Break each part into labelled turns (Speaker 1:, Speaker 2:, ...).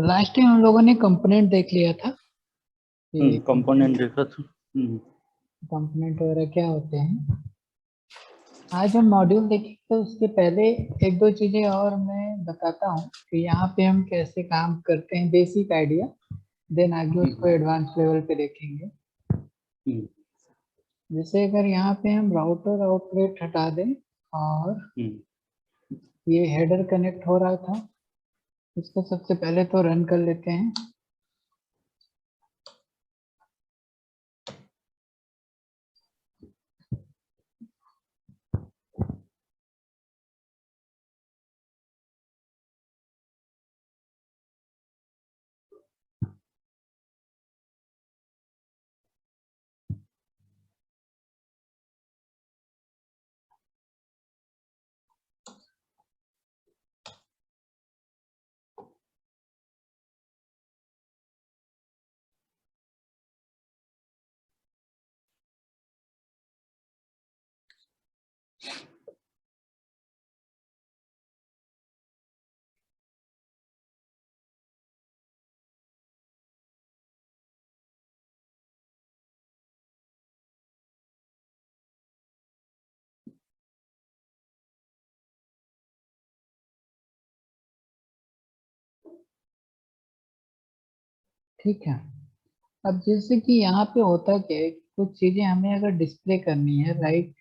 Speaker 1: Last time हम लोगों ने कंपोनेंट देख लिया था कि
Speaker 2: कंपोनेंट देखा था।
Speaker 1: कंपोनेंट वगैरह क्या होते हैं। आज हम मॉड्यूल देखेंगे तो उसके पहले एक दो चीजें और मैं बताता हूँ कि यहाँ पे हम कैसे काम करते हैं, बेसिक आइडिया, देन आगे उसको एडवांस लेवल पे देखेंगे। जैसे अगर यहाँ पे हम राउटर आउटलेट हटा दें और ये हेडर कनेक्ट हो रहा था, इसको सबसे पहले तो रन कर लेते हैं। ठीक है, अब जैसे कि यहाँ पे होता क्या है, कुछ चीजें हमें अगर डिस्प्ले करनी है, लाइक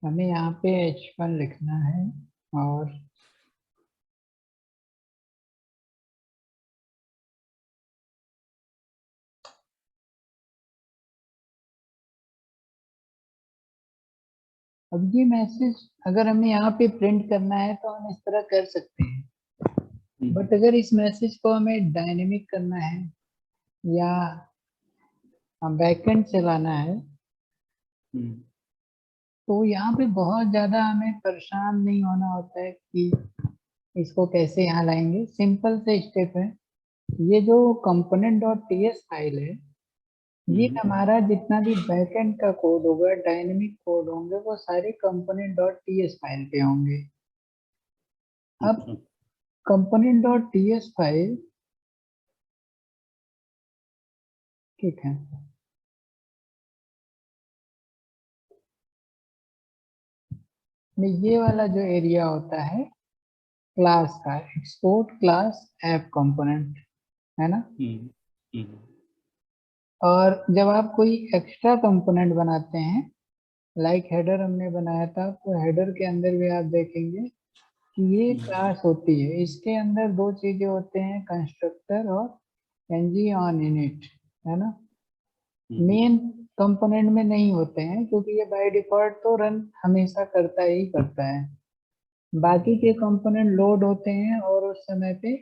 Speaker 1: हमें यहाँ पे H1 लिखना है और अब ये मैसेज अगर हमें यहाँ पे प्रिंट करना है तो हम इस तरह कर सकते हैं। बट अगर इस मैसेज को हमें डायनेमिक करना है या बैकएंड चलाना है तो यहाँ पे बहुत ज्यादा हमें परेशान नहीं होना होता है कि इसको कैसे यहाँ लाएंगे। सिंपल से स्टेप है, ये जो component.ts फाइल है, ये हमारा जितना भी बैकएंड का कोड होगा, डायनेमिक कोड होंगे, वो सारे component.ts फाइल पे होंगे। अब component.ts फाइल, ठीक है, में ये वाला जो एरिया होता है क्लास का, एक्सपोर्ट क्लास ऐप कंपोनेंट, है ना। और जब आप कोई एक्स्ट्रा कंपोनेंट बनाते हैं, लाइक हेडर हमने बनाया था, तो हेडर के अंदर भी आप देखेंगे कि ये क्लास होती है। इसके अंदर दो चीजें होते हैं, कंस्ट्रक्टर और ng on init, है ना। मेन कंपोनेंट में नहीं होते हैं क्योंकि ये बाय डिफॉल्ट तो रन हमेशा करता ही करता है। बाकी के कंपोनेंट लोड होते हैं और उस समय पे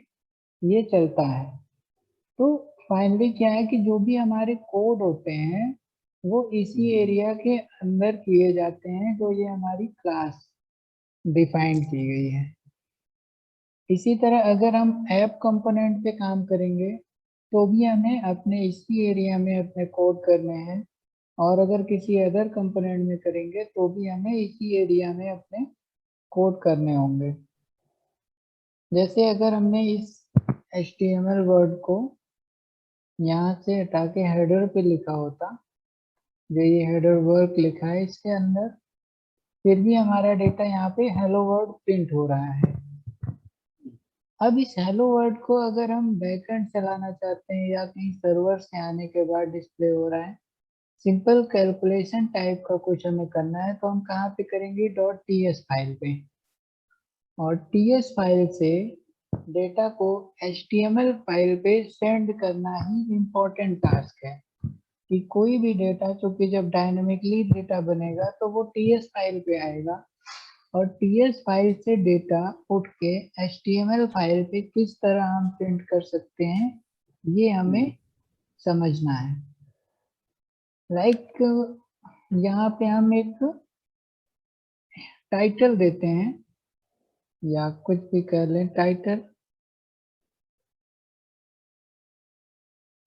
Speaker 1: ये चलता है। तो फाइनली क्या है कि जो भी हमारे कोड होते हैं वो इसी एरिया के अंदर किए जाते हैं, जो ये हमारी क्लास डिफाइन की गई है। इसी तरह अगर हम ऐप कंपोनेंट पे काम करेंगे तो भी हमें अपने इसी एरिया में अपने कोड करने हैं, और अगर किसी अदर कंपोनेंट में करेंगे तो भी हमें इसी एरिया में अपने कोड करने होंगे। जैसे अगर हमने इस HTML वर्ड को यहाँ से हटा के हेडर पे लिखा होता, जो ये हेडर वर्क लिखा है इसके अंदर, फिर भी हमारा डेटा यहाँ पे हेलो वर्ड प्रिंट हो रहा है। अब इस हेलो वर्ड को अगर हम बैकएंड चलाना चाहते हैं या कहीं सर्वर से आने के बाद डिस्प्ले हो रहा है, सिंपल कैलकुलेशन टाइप का कुछ हमें करना है, तो हम कहाँ पे करेंगे, .ts फाइल पे। और ts फाइल से डेटा को HTML फाइल पे सेंड करना ही इम्पोर्टेंट टास्क है। कि कोई भी डेटा, चूंकि जब डायनेमिकली डेटा बनेगा तो वो ts फाइल पे आएगा, और ts फाइल से डेटा उठ के HTML फाइल पे किस तरह हम प्रिंट कर सकते हैं, ये हमें समझना है। लाइक यहाँ पे हम एक टाइटल देते हैं या कुछ भी कर लें टाइटल।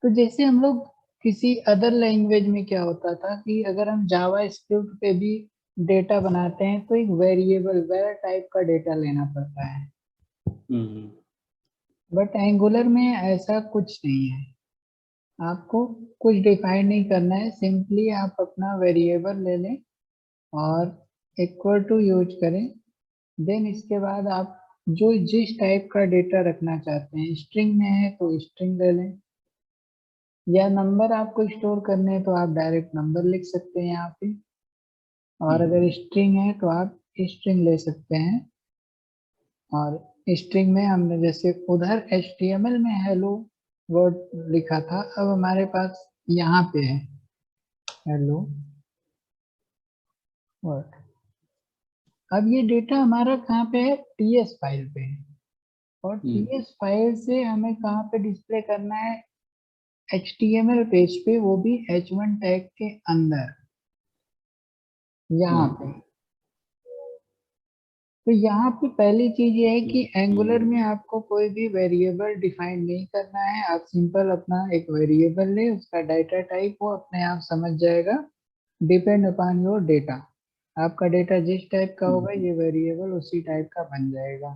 Speaker 1: तो जैसे हम लोग किसी अदर लैंग्वेज में क्या होता था कि अगर हम जावा स्क्रिप्ट पे भी डेटा बनाते हैं तो एक वेरिएबल, वेर टाइप का डेटा लेना पड़ता है। बट एंगुलर में ऐसा कुछ नहीं है, आपको कुछ डिफाइन नहीं करना है, सिंपली आप अपना वेरिएबल ले लें और इक्वल टू यूज करें। देन इसके बाद आप जो जिस टाइप का डेटा रखना चाहते हैं, स्ट्रिंग में है तो स्ट्रिंग ले लें, या नंबर आपको स्टोर करने हैं तो आप डायरेक्ट नंबर लिख सकते हैं यहाँ पे, और अगर स्ट्रिंग है तो आप स्ट्रिंग ले सकते हैं। और स्ट्रिंग में हमने जैसे उधर HTML में हेलो वर्ड लिखा था, अब हमारे पास यहाँ पे है हेलो वर्ड। अब ये डेटा हमारा कहाँ पे है, TS फाइल पे है, और TS फाइल से हमें कहाँ पे डिस्प्ले करना है, HTML पेज पे, वो भी H1 टैग के अंदर, यहाँ पे। तो यहाँ पे पहली चीज ये है कि एंगुलर में आपको कोई भी वेरिएबल डिफाइन नहीं करना है, आप सिंपल अपना एक वेरिएबल ले, उसका डाटा टाइप वो अपने आप समझ जाएगा, डिपेंड अपॉन योर डेटा। आपका डेटा जिस टाइप का होगा ये वेरिएबल उसी टाइप का बन जाएगा।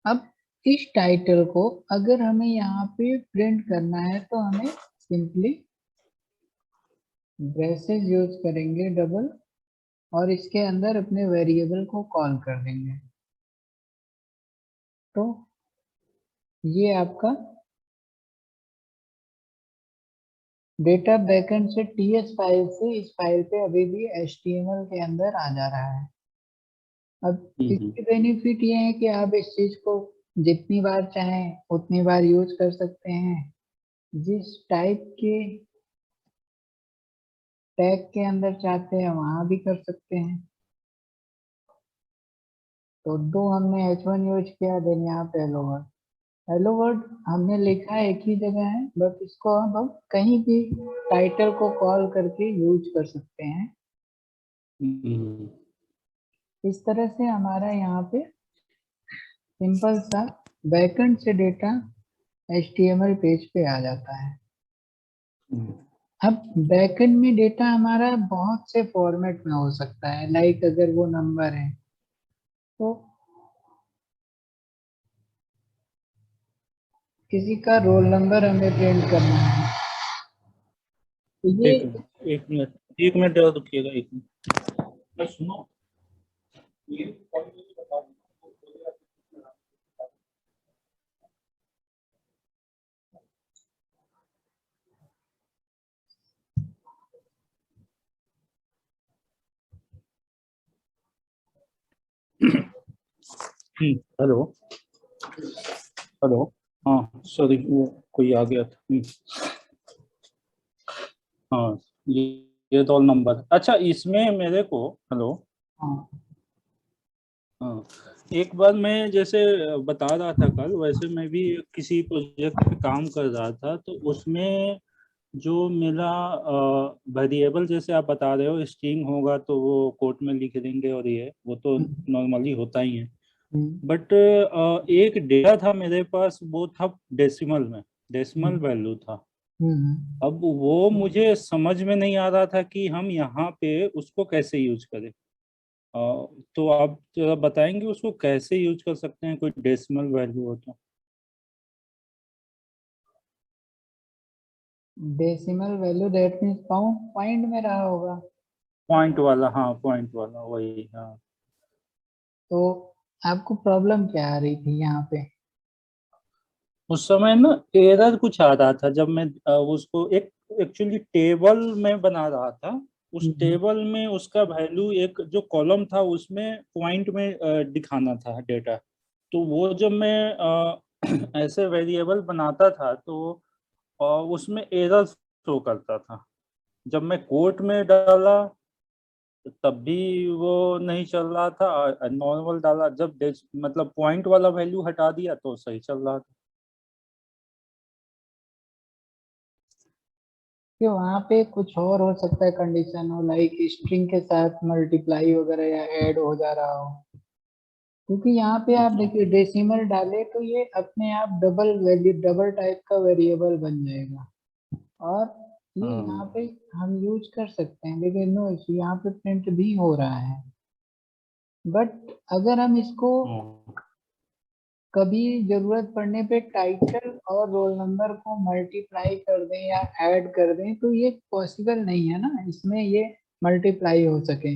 Speaker 1: अब इस टाइटल को अगर हमें यहाँ पे प्रिंट करना है तो हमें सिंपली ब्रेसेस यूज करेंगे डबल, और इसके अंदर अपने वेरिएबल को कॉल कर देंगे। तो ये आपका डेटा बैकएंड से TS फाइल से इस फाइल पे अभी भी HTML के अंदर आ जा रहा है। अब इसके बेनिफिट ये है कि आप इस चीज को जितनी बार चाहें उतनी बार यूज कर सकते हैं, जिस टाइप के टैग के अंदर चाहते हैं वहां भी कर सकते हैं। तो दो हमने H1 यूज किया, देन यहाँ पे हेलो वर्ड। हेलो वर्ड हमने लिखा है एक ही जगह है, बट इसको अब हम कहीं भी टाइटल को कॉल करके यूज कर सकते हैं। इस तरह से हमारा यहाँ पे सिंपल सा बैकएंड से डेटा HTML पेज पे आ जाता है। अब बैकएंड में डेटा हमारा बहुत से फॉर्मेट में हो सकता है, लाइक अगर वो नंबर है तो किसी का रोल नंबर हमें प्रिंट करना है तो ये
Speaker 2: एक मिनट एक मिनट जरा रुकिएगा, एक मिनट सुनो। हेलो हेलो, हाँ सॉरी वो कोई आ गया था। हाँ ये रोल नंबर, अच्छा इसमें मेरे को, हेलो,
Speaker 1: हाँ
Speaker 2: हाँ एक बार मैं जैसे बता रहा था कल, वैसे मैं भी किसी प्रोजेक्ट पे काम कर रहा था, तो उसमें जो मेरा वेरिएबल जैसे आप बता रहे हो स्ट्रिंग होगा तो वो कोट में लिख देंगे, और ये वो तो नॉर्मली होता ही है।
Speaker 1: हम्म,
Speaker 2: बट एक डेटा था मेरे पास, वो था डेसिमल में, डेसिमल
Speaker 1: हम्म,
Speaker 2: वैल्यू था।
Speaker 1: हम्म,
Speaker 2: अब वो मुझे समझ में नहीं आ रहा था कि हम यहाँ पे उसको कैसे यूज करें। तो आप जरा बताएंगे उसको कैसे यूज कर सकते हैं, कोई डेसिमल वैल्यू हो तो।
Speaker 1: Decimal value that means point में रहा होगा।
Speaker 2: पॉइंट वाला, हाँ पॉइंट वाला वही, हाँ।
Speaker 1: तो आपको प्रॉब्लम क्या आ रही थी यहाँ पे?
Speaker 2: उस समय ना एरर कुछ आ रहा था, जब मैं उसको एक एक्चुअली टेबल में बना रहा था। उस
Speaker 1: हम्म,
Speaker 2: टेबल में उसका वैल्यू एक जो कॉलम था उसमें पॉइंट में दिखाना था डेटा। तो वो जब मैं ऐसे वेरिएबल बनाता था तो उसमें एरर शो करता था। जब मैं कोट में डाला तब भी वो नहीं चल रहा था, नॉर्मल डाला जब मतलब पॉइंट वाला वैल्यू हटा दिया तो सही चल रहा था।
Speaker 1: कि वहाँ पे कुछ और हो सकता है, कंडीशन हो लाइक स्ट्रिंग के साथ मल्टीप्लाई वगैरह या ऐड हो जा रहा हो। क्योंकि यहाँ पे आप
Speaker 2: अच्छा।
Speaker 1: देखिए डेसिमल डाले तो ये अपने आप डबल वैल्यू डबल टाइप का वेरिएबल बन जाएगा, और ये यहाँ
Speaker 2: हाँ।
Speaker 1: पे हम यूज कर सकते हैं, लेकिन नो इशू, यहाँ पे प्रिंट भी हो रहा है। बट अगर हम इसको
Speaker 2: हाँ।
Speaker 1: कभी जरूरत पड़ने पे टाइटल और रोल नंबर को मल्टीप्लाई कर दें या ऐड कर दें, तो ये पॉसिबल नहीं है ना, इसमें ये मल्टीप्लाई हो सके।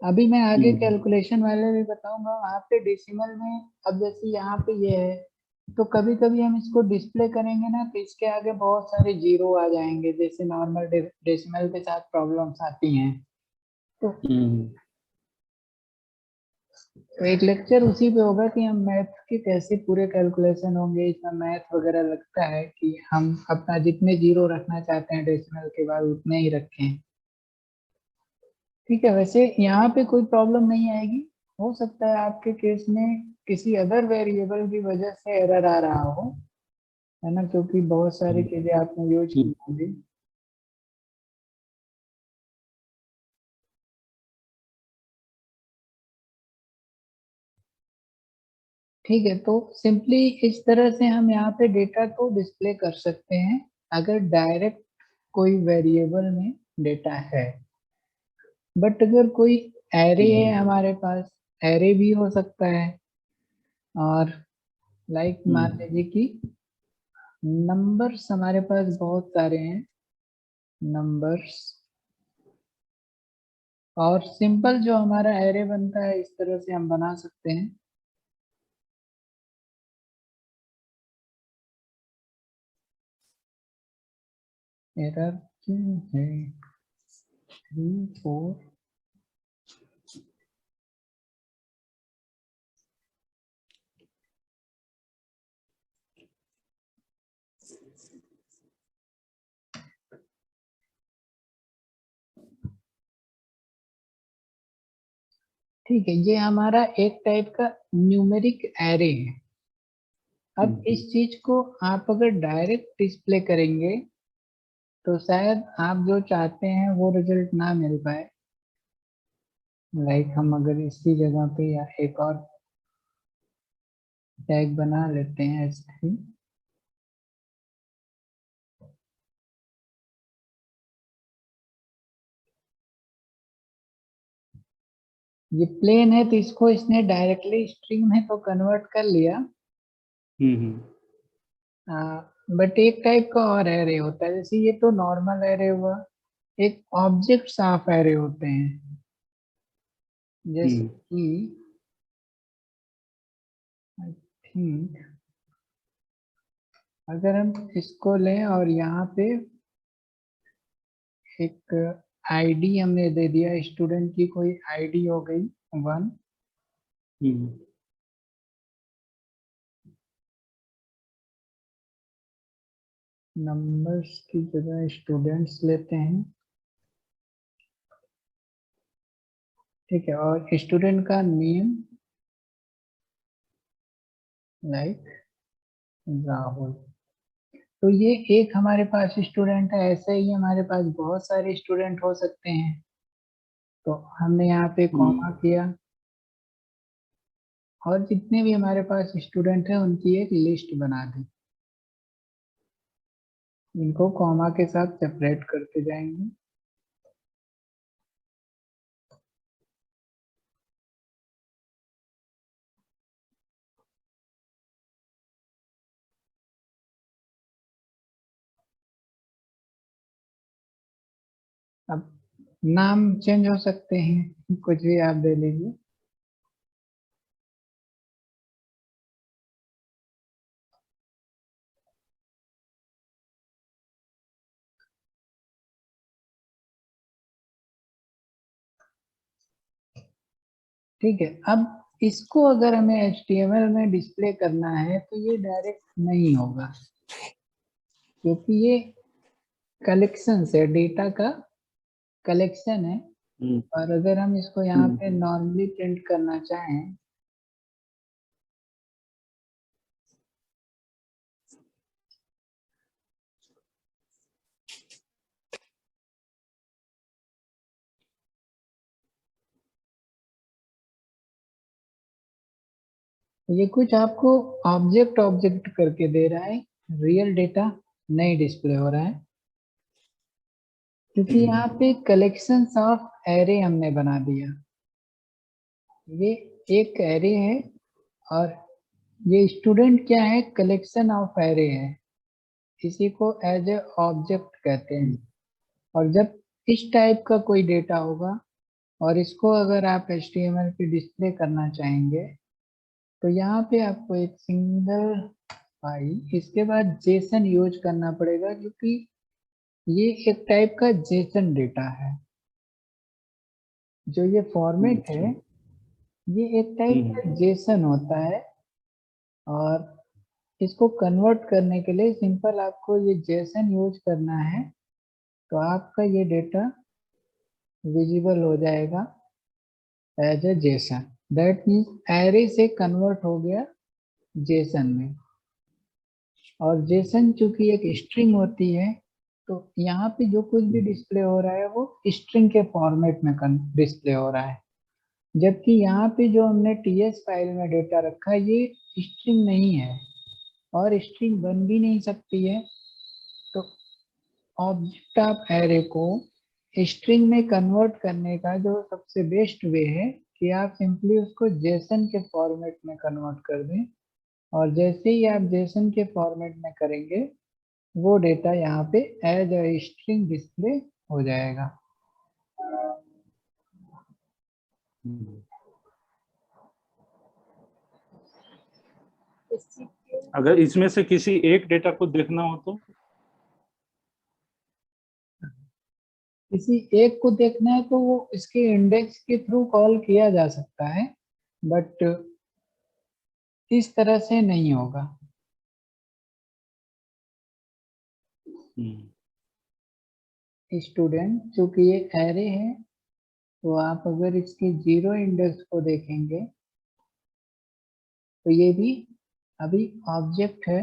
Speaker 1: अभी मैं आगे कैलकुलेशन वाले भी बताऊंगा, वहाँ पे डेसिमल में, अब जैसे यहाँ पे ये है, तो कभी कभी हम इसको डिस्प्ले करेंगे ना, तो इसके आगे बहुत सारे जीरो आ जाएंगे, जैसे नॉर्मल डेसिमल के साथ प्रॉब्लम्स आती हैं। तो एक लेक्चर उसी पे होगा कि हम मैथ के कैसे पूरे कैलकुलेशन होंगे, इसमें मैथ वगैरह लगता है कि हम अपना जितने जीरो रखना चाहते हैं डेसिमल के बाद उतने ही रखें। ठीक है, वैसे यहाँ पे कोई प्रॉब्लम नहीं आएगी। हो सकता है आपके केस में किसी अदर वेरिएबल की वजह से एरर आ रहा हो, है ना, क्योंकि बहुत सारी चीजें आपने यूज की होंगी। ठीक है, तो सिंपली इस तरह से हम यहाँ पे डेटा को डिस्प्ले कर सकते हैं अगर डायरेक्ट कोई वेरिएबल में डेटा है। बट अगर कोई एरे है हमारे पास, एरे भी हो सकता है, और लाइक मान लीजिए कि नंबर्स हमारे पास बहुत सारे हैं, नंबर्स, और सिंपल जो हमारा एरे बनता है इस तरह से हम बना सकते हैं। एरर क्यों है? 3 4 ठीक है, ये हमारा एक टाइप का न्यूमेरिक एरे है। अब इस चीज को आप अगर डायरेक्ट डिस्प्ले करेंगे तो शायद आप जो चाहते हैं वो रिजल्ट ना मिल पाए। लाइक हम अगर इसी जगह पे या एक और टैग बना लेते हैं ऐसे ही, ये प्लेन है तो इसको इसने डायरेक्टली स्ट्रिंग में तो कन्वर्ट कर लिया। बट एक टाइप का और एरे होता है, जैसे ये तो नॉर्मल एरे हुआ, एक ऑब्जेक्ट ऑफ एरे होते हैं, जैसे कि आई थिंक अगर हम इसको लें और यहाँ पे एक आईडी हमने दे दिया, स्टूडेंट की कोई आईडी हो गई 1, नंबर्स की जगह स्टूडेंट्स लेते हैं। ठीक है, और स्टूडेंट का नेम लाइक राहुल। तो ये एक हमारे पास स्टूडेंट है, ऐसे ही हमारे पास बहुत सारे स्टूडेंट हो सकते हैं। तो हमने यहाँ पे कॉमा किया, और जितने भी हमारे पास स्टूडेंट हैं उनकी एक लिस्ट बना दी। इनको कॉमा के साथ सेपरेट करते जाएंगे। अब नाम चेंज हो सकते हैं, कुछ भी आप दे लीजिए। ठीक है, अब इसको अगर हमें HTML में डिस्प्ले करना है तो ये डायरेक्ट नहीं होगा, क्योंकि ये कलेक्शन है, डेटा का कलेक्शन है। और अगर हम इसको यहाँ पे नॉर्मली प्रिंट करना चाहें, ये कुछ आपको ऑब्जेक्ट ऑब्जेक्ट करके दे रहा है, रियल डेटा नहीं डिस्प्ले हो रहा है, क्योंकि यहाँ पे कलेक्शन ऑफ एरे हमने बना दिया। ये एक एरे है, और ये स्टूडेंट क्या है, कलेक्शन ऑफ एरे है, इसी को एज ए ऑब्जेक्ट कहते हैं। और जब इस टाइप का कोई डेटा होगा और इसको अगर आप HTML पे डिस्प्ले करना चाहेंगे तो यहाँ पे आपको एक सिंगल फाइल, इसके बाद जेसन यूज करना पड़ेगा, क्योंकि ये एक टाइप का जेसन डेटा है। जो ये फॉर्मेट है ये एक टाइप का जेसन होता है, और इसको कन्वर्ट करने के लिए सिंपल आपको ये जेसन यूज करना है, तो आपका ये डेटा विजिबल हो जाएगा as a JSON. That means array से कन्वर्ट हो गया जेसन में। और जेसन चूंकि एक स्ट्रिंग होती है, तो यहाँ पे जो कुछ भी डिस्प्ले हो रहा है वो स्ट्रिंग के फॉर्मेट में डिस्प्ले हो रहा है। जबकि यहाँ पे जो हमने TS फाइल में डेटा रखा है ये स्ट्रिंग नहीं है, और स्ट्रिंग बन भी नहीं सकती है। तो ऑब्जेक्ट ऑफ एरे को स्ट्रिंग में कन्वर्ट करने का जो सबसे बेस्ट वे है कि आप सिंपली उसको जेसन के फॉर्मेट में कन्वर्ट कर दें, और जैसे ही आप जेसन के फॉर्मेट में करेंगे वो डेटा यहाँ पे एज अ स्ट्रिंग डिस्प्ले हो जाएगा।
Speaker 2: अगर इसमें से किसी एक डेटा को देखना हो तो
Speaker 1: किसी एक को देखना है तो वो इसके इंडेक्स के थ्रू कॉल किया जा सकता है, बट इस तरह से नहीं होगा। स्टूडेंट चूंकि ये एरे है, तो आप अगर इसके 0 इंडेक्स को देखेंगे तो ये भी अभी ऑब्जेक्ट है,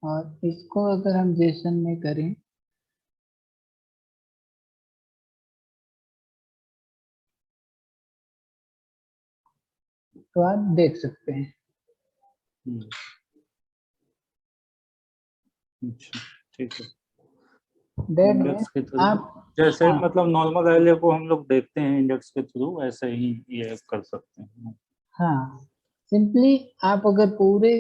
Speaker 1: और इसको अगर हम जेसन में करें तो आप देख सकते हैं।
Speaker 2: अच्छा, ठीक है।
Speaker 1: दैट
Speaker 2: इंडेक्स
Speaker 1: मीन्स
Speaker 2: के थ्रू
Speaker 1: आप,
Speaker 2: जैसे
Speaker 1: हाँ
Speaker 2: मतलब नॉर्मल एरे को हम लोग देखते हैं इंडेक्स के थ्रू, ऐसे ही ये कर सकते हैं।
Speaker 1: हाँ, सिंपली आप अगर पूरे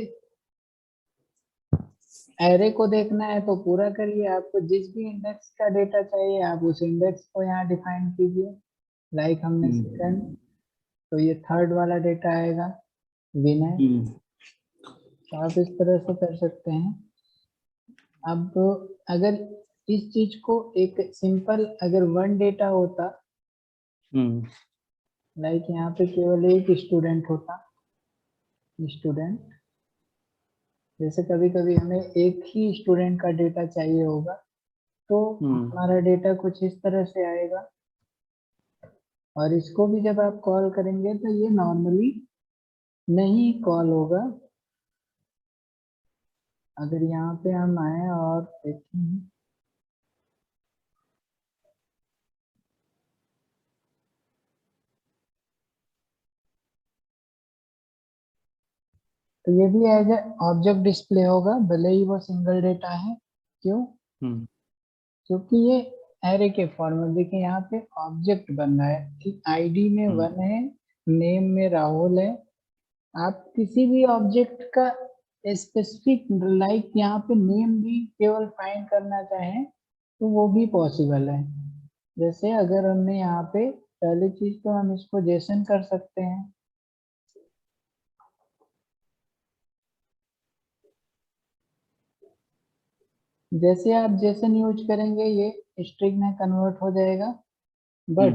Speaker 1: एरे को देखना है तो पूरा करिए, आपको जिस भी इंडेक्स का डेटा चाहिए आप उस इंडेक्स को यहाँ डिफाइन कीजिए। लाइक हमने सेकंड, तो ये थर्ड वाला डेटा आएगा विनय। तो आप इस तरह से कर सकते हैं। अब अगर इस चीज को एक सिंपल अगर वन डेटा होता, लाइक यहाँ पे केवल एक स्टूडेंट होता, स्टूडेंट, जैसे कभी कभी हमें एक ही स्टूडेंट का डेटा चाहिए होगा, तो हमारा डेटा कुछ इस तरह से आएगा। और इसको भी जब आप कॉल करेंगे तो ये नॉर्मली नहीं कॉल होगा। अगर यहाँ पे हम आए और देखें तो ये भी एज ए ऑब्जेक्ट डिस्प्ले होगा, भले ही वो सिंगल डेटा है। क्यों? क्योंकि ये एरे के फॉर्म में, देखिए यहाँ पे ऑब्जेक्ट बन रहा है कि आईडी में 1 है, नेम में राहुल है। आप किसी भी ऑब्जेक्ट का स्पेसिफिक, लाइक यहाँ पे नेम भी केवल फाइंड करना चाहें तो वो भी पॉसिबल है। जैसे अगर हमने यहाँ पे पहली चीज तो हम इसको जेसन कर सकते हैं। जैसे आप जेसन यूज करेंगे ये स्ट्रिंग में कन्वर्ट हो जाएगा। बट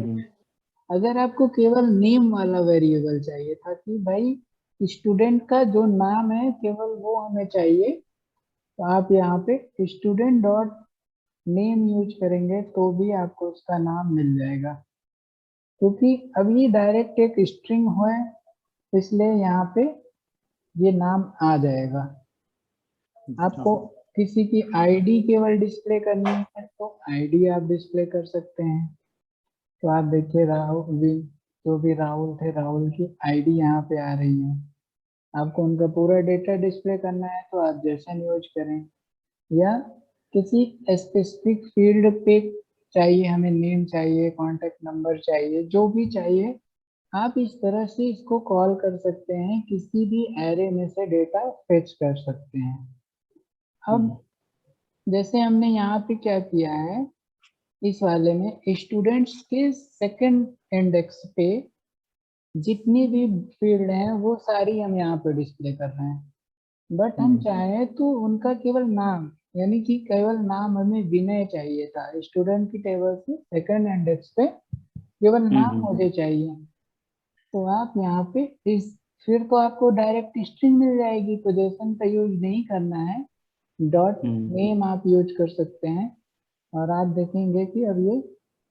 Speaker 1: अगर आपको केवल नेम वाला वेरिएबल चाहिए था कि भाई स्टूडेंट का जो नाम है केवल वो हमें चाहिए, तो आप यहाँ पे स्टूडेंट डॉट नेम यूज करेंगे तो भी आपको उसका नाम मिल जाएगा। क्योंकि अभी डायरेक्ट एक स्ट्रिंग है, इसलिए यहाँ पे ये नाम आ जाएगा। आपको किसी की आईडी केवल डिस्प्ले करनी है तो आईडी आप डिस्प्ले कर सकते हैं। तो आप देखिए राहुल भी, जो भी राहुल थे, राहुल की आईडी यहाँ पे आ रही है। आपको उनका पूरा डेटा डिस्प्ले करना है तो आप जेसन यूज करें, या किसी स्पेसिफिक फील्ड पे चाहिए, हमें नेम चाहिए, कांटेक्ट नंबर चाहिए, जो भी चाहिए, आप इस तरह से इसको कॉल कर सकते हैं, किसी भी एरे में से डेटा फेच कर सकते हैं। अब जैसे हमने यहाँ पे क्या किया है, इस वाले में स्टूडेंट्स के सेकंड इंडेक्स पे जितनी भी फील्ड हैं वो सारी हम यहाँ पे डिस्प्ले कर रहे हैं, बट हम चाहें तो उनका केवल नाम, यानी कि केवल नाम हमें विनय चाहिए था। स्टूडेंट की टेबल से सेकंड इंडेक्स पे केवल नाम मुझे चाहिए, तो आप यहाँ पे इस, फिर तो आपको डायरेक्ट स्ट्रिंग मिल जाएगी, पोजीशन का यूज नहीं करना है, डॉट नेम आप यूज कर सकते हैं, और आप देखेंगे कि अब ये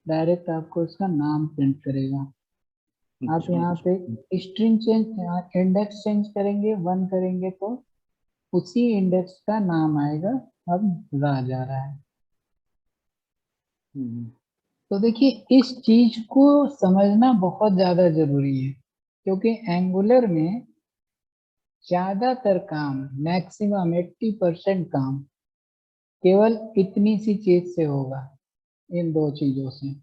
Speaker 1: डायरेक्ट आपको इसका नाम प्रिंट करेगा। आप यहाँ पे स्ट्रिंग चेंज, इंडेक्स चेंज करेंगे 1 करेंगे तो उसी इंडेक्स का नाम आएगा। अब रह जा रहा है। तो देखिए इस चीज को समझना बहुत ज्यादा जरूरी है, क्योंकि एंगुलर में ज्यादातर काम, मैक्सिमम 80% काम केवल इतनी सी चीज से होगा, इन दो चीजों से।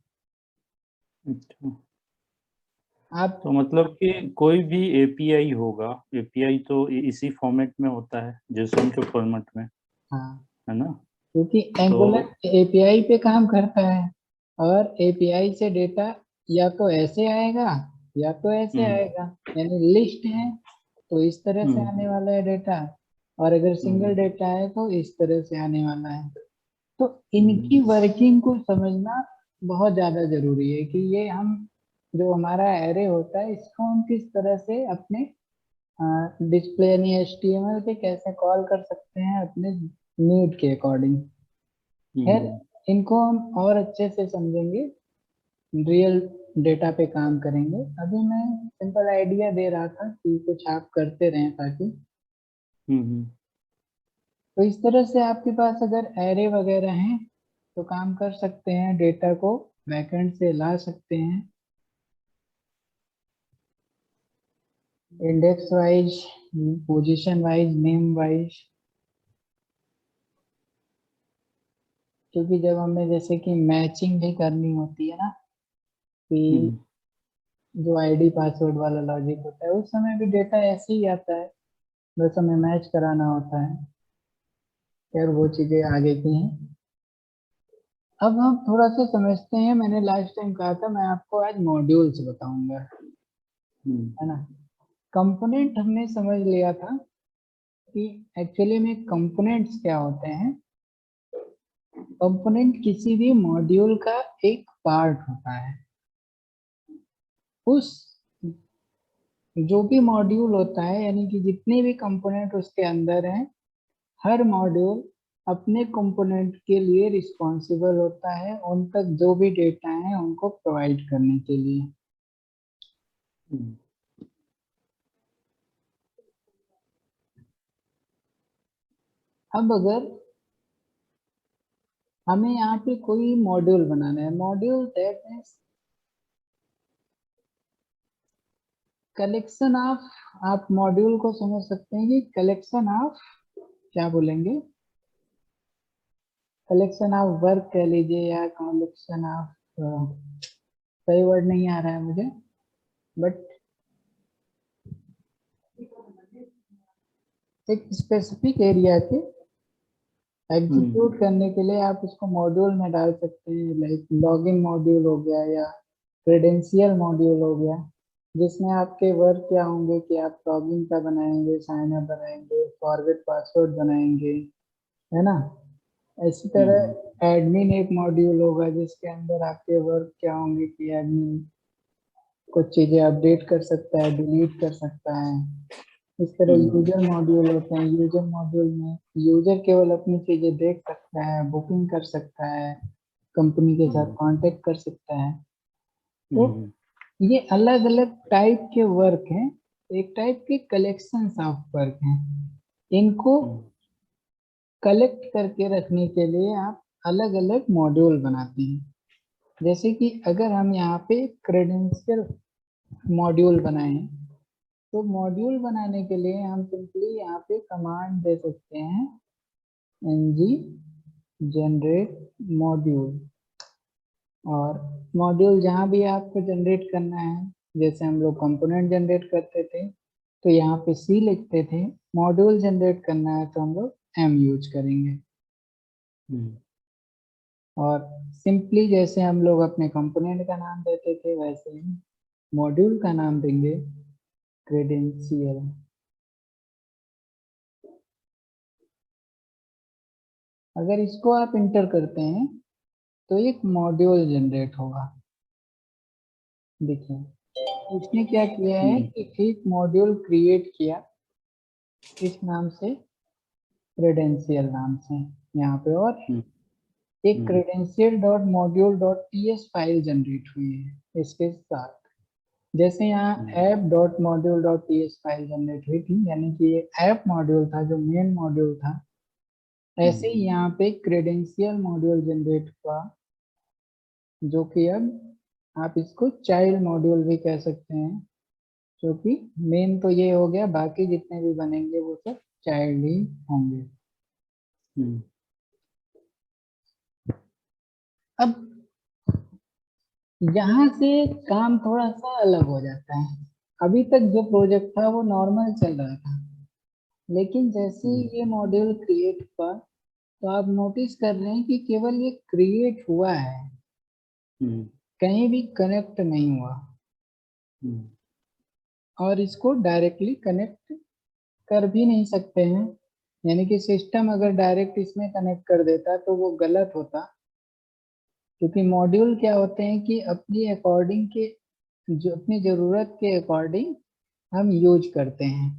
Speaker 1: आप
Speaker 2: तो मतलब कि कोई भी एपीआई होगा, एपीआई तो इसी फॉर्मेट में होता है जेसन के फॉर्मेट में,
Speaker 1: हाँ,
Speaker 2: है ना?
Speaker 1: क्योंकि
Speaker 2: तो
Speaker 1: एंगुलर एपीआई पे काम करता है, और एपीआई से डेटा या तो ऐसे आएगा या तो ऐसे आएगा, यानी लिस्ट है तो इस तरह से आने वाला है डेटा, और अगर सिंगल डेटा है तो इस तरह से आने वाला है। तो इनकी वर्किंग को समझना बहुत ज्यादा जरूरी है कि ये हम, जो हमारा एरे होता है इसको हम किस तरह से अपने डिस्प्ले यानी एचटीएमएल पे कैसे कॉल कर सकते हैं अपने नीड के अकॉर्डिंग। खैर, इनको हम और अच्छे से समझेंगे, रियल डेटा पे काम करेंगे। अभी मैं सिंपल आइडिया दे रहा था कि कुछ आप करते रहें ताकि, तो इस तरह से आपके पास अगर एरे वगैरह हैं तो काम कर सकते हैं, डेटा को बैकएंड से ला सकते हैं, index wise, position wise, name wise. क्योंकि जब हमें जैसे कि मैचिंग भी करनी होती है ना, कि जो आईडी पासवर्ड वाला लॉजिक होता है, उस समय भी डेटा ऐसे ही आता है, बस हमें मैच कराना होता है। खैर वो चीजें आगे की हैं। अब हम थोड़ा सा समझते हैं, मैंने लास्ट टाइम कहा था मैं आपको आज मॉड्यूल्स बताऊंगा, है ना। कंपोनेंट हमने समझ लिया था कि एक्चुअली में कंपोनेंट्स क्या होते हैं। कंपोनेंट किसी भी मॉड्यूल का एक पार्ट होता है। उस, जो भी मॉड्यूल होता है, यानी कि जितने भी कंपोनेंट उसके अंदर हैं, हर मॉड्यूल अपने कंपोनेंट के लिए रिस्पॉन्सिबल होता है उन तक जो भी डेटा है उनको प्रोवाइड करने के लिए। अब अगर हमें यहाँ पे कोई मॉड्यूल बनाना है, module that means collection of, आप मॉड्यूल को समझ सकते हैं कि कलेक्शन ऑफ, क्या बोलेंगे, कलेक्शन ऑफ वर्क कह लीजिए, या कलेक्शन ऑफ, सही वर्ड नहीं आ रहा है मुझे, बट एक स्पेसिफिक एरिया के एग्जीक्यूट करने के लिए आप उसको मॉड्यूल में डाल सकते हैं। लाइक लॉगिन मॉड्यूल हो गया, या क्रेडेंशियल मॉड्यूल हो गया, जिसमें आपके वर्क क्या होंगे कि आप लॉगिन का बनाएंगे, साइन अप बनाएंगे, फॉरगेट पासवर्ड बनाएंगे, है ना। इसी तरह एडमिन एक मॉड्यूल होगा जिसके अंदर आपके वर्क क्या होंगे कि एडमिन कुछ चीजें अपडेट कर सकता है, डिलीट कर सकता है। इस तरह यूजर मॉड्यूल होते हैं, यूजर मॉड्यूल में यूजर केवल अपनी चीजें देख सकता है, बुकिंग कर सकता है, कंपनी के साथ कांटेक्ट कर सकता है। तो ये अलग अलग टाइप के वर्क हैं, एक टाइप के कलेक्शन ऑफ वर्क हैं। इनको कलेक्ट करके रखने के लिए आप अलग अलग मॉड्यूल बनाते हैं। जैसे कि अगर हम यहाँ पे क्रेडेंशियल मॉड्यूल बनाए, तो मॉड्यूल बनाने के लिए हम सिंपली यहाँ पे कमांड दे सकते हैं ng जनरेट मॉड्यूल, और मॉड्यूल जहाँ भी आपको जनरेट करना है जैसे हम लोग कंपोनेंट जनरेट करते थे तो यहाँ पे C लिखते थे, मॉड्यूल जनरेट करना है तो हम लोग M यूज करेंगे। और सिंपली जैसे हम लोग अपने कंपोनेंट का नाम देते थे वैसे ही मॉड्यूल का नाम देंगे क्रेडेंशियल। अगर इसको आप इंटर करते हैं तो एक मॉड्यूल जनरेट होगा। देखिए उसने क्या किया है कि एक मॉड्यूल क्रिएट किया इस नाम से, क्रेडेंशियल नाम से यहाँ पे, और एक credential dot module dot TS file generate हुई है इसके साथ। जैसे यहाँ app dot module dot TS file generate हुई थी, यानी कि ये ऐप मॉड्यूल था जो मेन मॉड्यूल था, ऐसे ही यहाँ पे क्रेडेंशियल मॉड्यूल जनरेट हुआ, जो कि अब आप इसको चाइल्ड मॉड्यूल भी कह सकते हैं, क्योंकि मेन तो ये हो गया, बाकी जितने भी बनेंगे वो सब चाइल्ड ही होंगे। अब यहाँ से काम थोड़ा सा अलग हो जाता है। अभी तक जो प्रोजेक्ट था वो नॉर्मल चल रहा था, लेकिन जैसे ही ये मॉड्यूल क्रिएट हुआ तो आप नोटिस कर रहे हैं कि केवल ये क्रिएट हुआ है, कहीं भी कनेक्ट नहीं हुआ। और इसको डायरेक्टली कनेक्ट कर भी नहीं सकते हैं, यानी कि सिस्टम अगर डायरेक्ट इसमें कनेक्ट कर देता तो वो गलत होता, क्योंकि मॉड्यूल क्या होते हैं कि अपनी अकॉर्डिंग के, जो अपनी ज़रूरत के अकॉर्डिंग हम यूज करते हैं।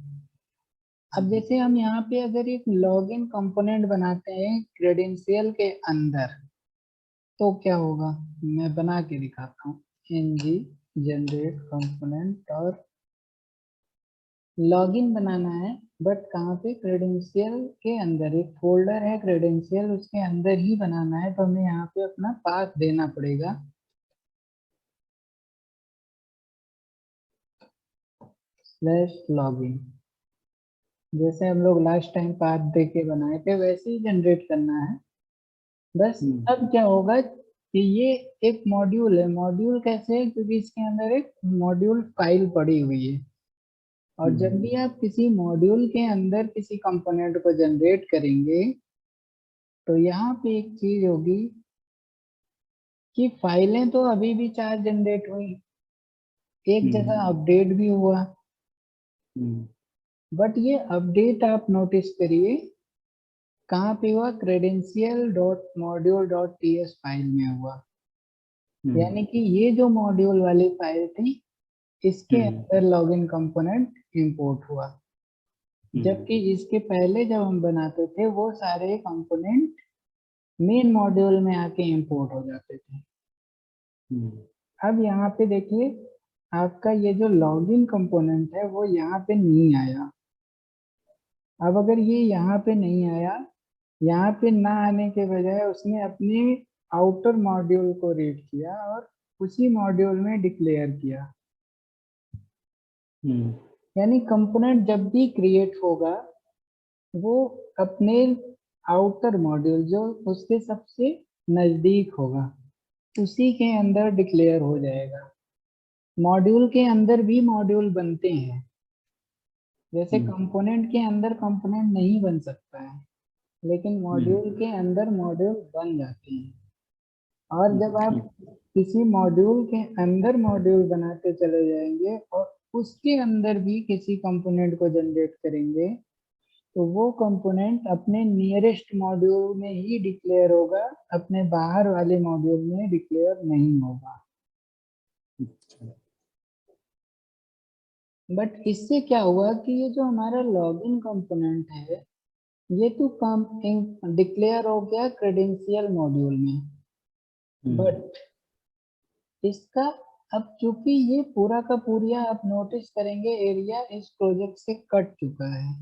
Speaker 1: अब जैसे हम यहाँ पे अगर एक लॉगिन कंपोनेंट बनाते हैं क्रेडेंशियल के अंदर तो क्या होगा, मैं बना के दिखाता हूँ। ng जनरेट कंपोनेंट, और लॉगिन बनाना है, बट कहाँ पे, क्रेडेंशियल के अंदर एक फोल्डर है क्रेडेंशियल, उसके अंदर ही बनाना है, तो हमें यहाँ पे अपना पाथ देना पड़ेगा। /login, जैसे हम लोग लास्ट टाइम पाथ दे के बनाए थे वैसे ही जनरेट करना है बस। अब क्या होगा कि ये एक मॉड्यूल है, मॉड्यूल कैसे है, क्योंकि इसके अंदर एक मॉड्यूल फाइल पड़ी हुई है, और जब भी आप किसी मॉड्यूल के अंदर किसी कंपोनेंट को जनरेट करेंगे तो यहाँ पे एक चीज होगी कि फाइलें तो अभी भी 4 जनरेट हुई, एक जगह अपडेट भी हुआ, बट ये अपडेट आप नोटिस करिए कहाँ पे हुआ, credential dot module dot TS file में हुआ। यानी कि ये जो मॉड्यूल वाली फाइल थी इसके अंदर लॉगिन कंपोनेंट इंपोर्ट हुआ, जबकि इसके पहले जब हम बनाते थे वो सारे कंपोनेंट मेन मॉड्यूल में आके इंपोर्ट हो जाते थे। अब यहाँ पे देखिए आपका ये जो लॉगिन कंपोनेंट है वो यहाँ पे नहीं आया। अब अगर ये यहाँ पे नहीं आया, यहाँ पे ना आने के बजाय उसने अपने आउटर मॉड्यूल को रीड किया और उसी मॉड्यूल में डिक्लेयर किया। यानी कंपोनेंट जब भी क्रिएट होगा वो अपने आउटर मॉड्यूल जो उसके सबसे नजदीक होगा उसी के अंदर डिक्लेयर हो जाएगा। मॉड्यूल के अंदर भी मॉड्यूल बनते हैं, जैसे कंपोनेंट के अंदर कंपोनेंट नहीं बन सकता है, लेकिन मॉड्यूल के अंदर मॉड्यूल बन जाते हैं। और जब आप किसी मॉड्यूल के अंदर मॉड्यूल बनाते चले जाएंगे और उसके अंदर भी किसी कंपोनेंट को जनरेट करेंगे तो वो कंपोनेंट अपने नियरेस्ट मॉड्यूल में ही डिक्लेयर होगा, अपने बाहर वाले मॉड्यूल में डिक्लेयर नहीं होगा। बट इससे क्या हुआ कि ये जो हमारा लॉगिन कंपोनेंट है ये तो काम डिक्लेयर हो गया क्रेडेंशियल मॉड्यूल में, बट इसका अब चूंकि ये पूरा का पूरा आप नोटिस करेंगे एरिया इस प्रोजेक्ट से कट चुका है,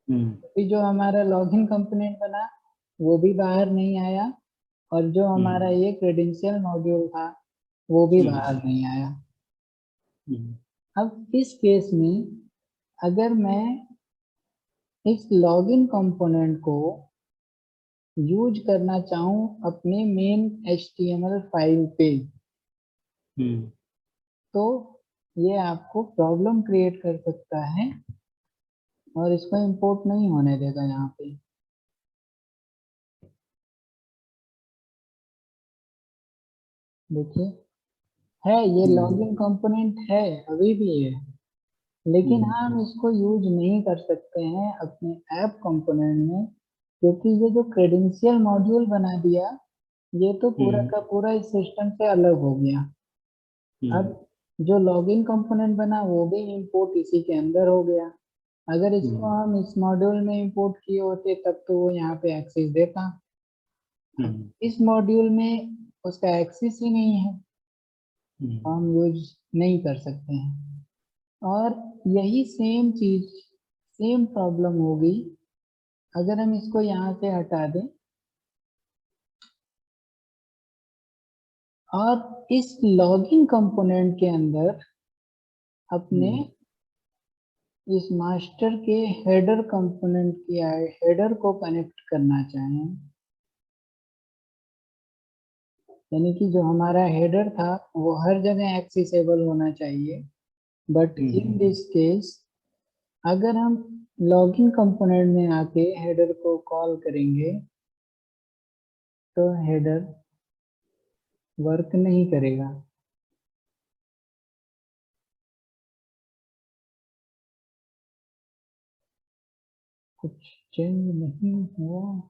Speaker 1: तो जो हमारा लॉगिन कंपोनेंट बना वो भी बाहर नहीं आया, और जो हमारा ये क्रेडेंशियल मॉड्यूल था वो भी बाहर नहीं आया। अब इस केस में अगर मैं इस लॉगिन कंपोनेंट को यूज करना चाहूँ अपने मेन HTML फाइल पे, तो ये आपको प्रॉब्लम क्रिएट कर सकता है और इसको इंपोर्ट नहीं होने देगा यहाँ पे। देखिए है, ये लॉगिन कंपोनेंट है, अभी भी है, लेकिन हम इसको यूज नहीं कर सकते हैं अपने ऐप कंपोनेंट में, क्योंकि ये जो क्रेडेंशियल मॉड्यूल बना दिया, ये तो पूरा का पूरा इस सिस्टम से अलग हो गया। अब जो लॉगिन कंपोनेंट बना वो भी इंपोर्ट इसी के अंदर हो गया। अगर इसको हम इस मॉड्यूल में इंपोर्ट किए होते तब तो वो यहाँ पे एक्सेस देता। इस मॉड्यूल में उसका एक्सेस ही नहीं है, हम यूज नहीं कर सकते हैं। और यही सेम चीज, सेम प्रॉब्लम होगी अगर हम इसको यहाँ से हटा दें और इस लॉगिन कंपोनेंट के अंदर अपने इस मास्टर के हेडर कंपोनेंट की हेडर को कनेक्ट करना चाहें, यानी कि जो हमारा हेडर था वो हर जगह एक्सेसिबल होना चाहिए। बट इन दिस केस अगर हम लॉगिन कंपोनेंट में आके हेडर को कॉल करेंगे तो हेडर वर्क नहीं करेगा। कुछ चेंज नहीं हुआ।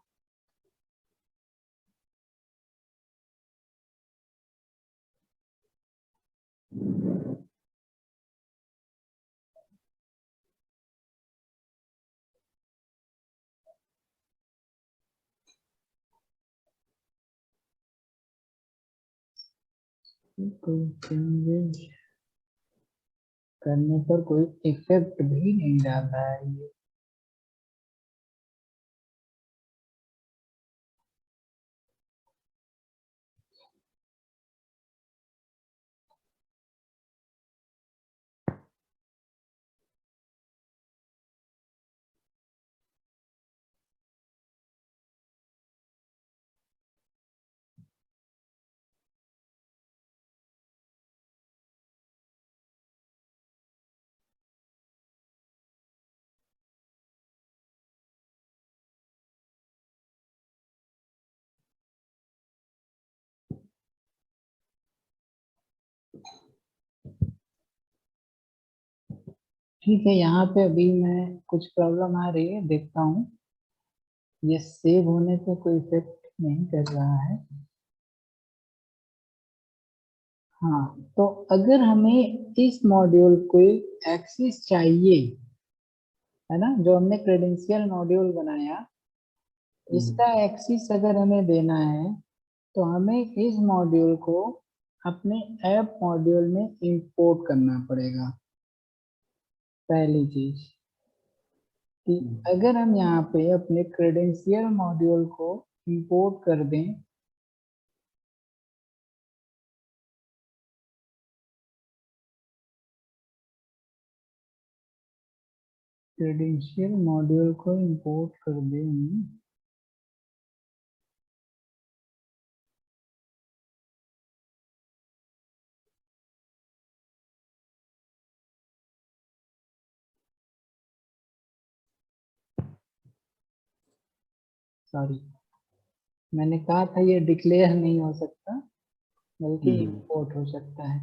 Speaker 1: कोई चेंजेस करने पर कोई इफेक्ट भी नहीं डाल रहा है ये। ठीक है, यहाँ पे अभी मैं कुछ प्रॉब्लम आ रही है, देखता हूँ। ये सेव होने पे कोई इफेक्ट नहीं कर रहा है। हाँ, तो अगर हमें इस मॉड्यूल को एक्सेस चाहिए, है ना, जो हमने क्रेडेंशियल मॉड्यूल बनाया, इसका एक्सेस अगर हमें देना है तो हमें इस मॉड्यूल को अपने ऐप मॉड्यूल में इंपोर्ट करना पड़ेगा। पहली चीज कि अगर हम यहाँ पे अपने क्रेडेंशियल मॉड्यूल को इंपोर्ट कर दें क्रेडेंशियल मॉड्यूल को इंपोर्ट कर दें, सॉरी, मैंने कहा था ये डिक्लेयर नहीं हो सकता बल्कि इंपोर्ट हो सकता है।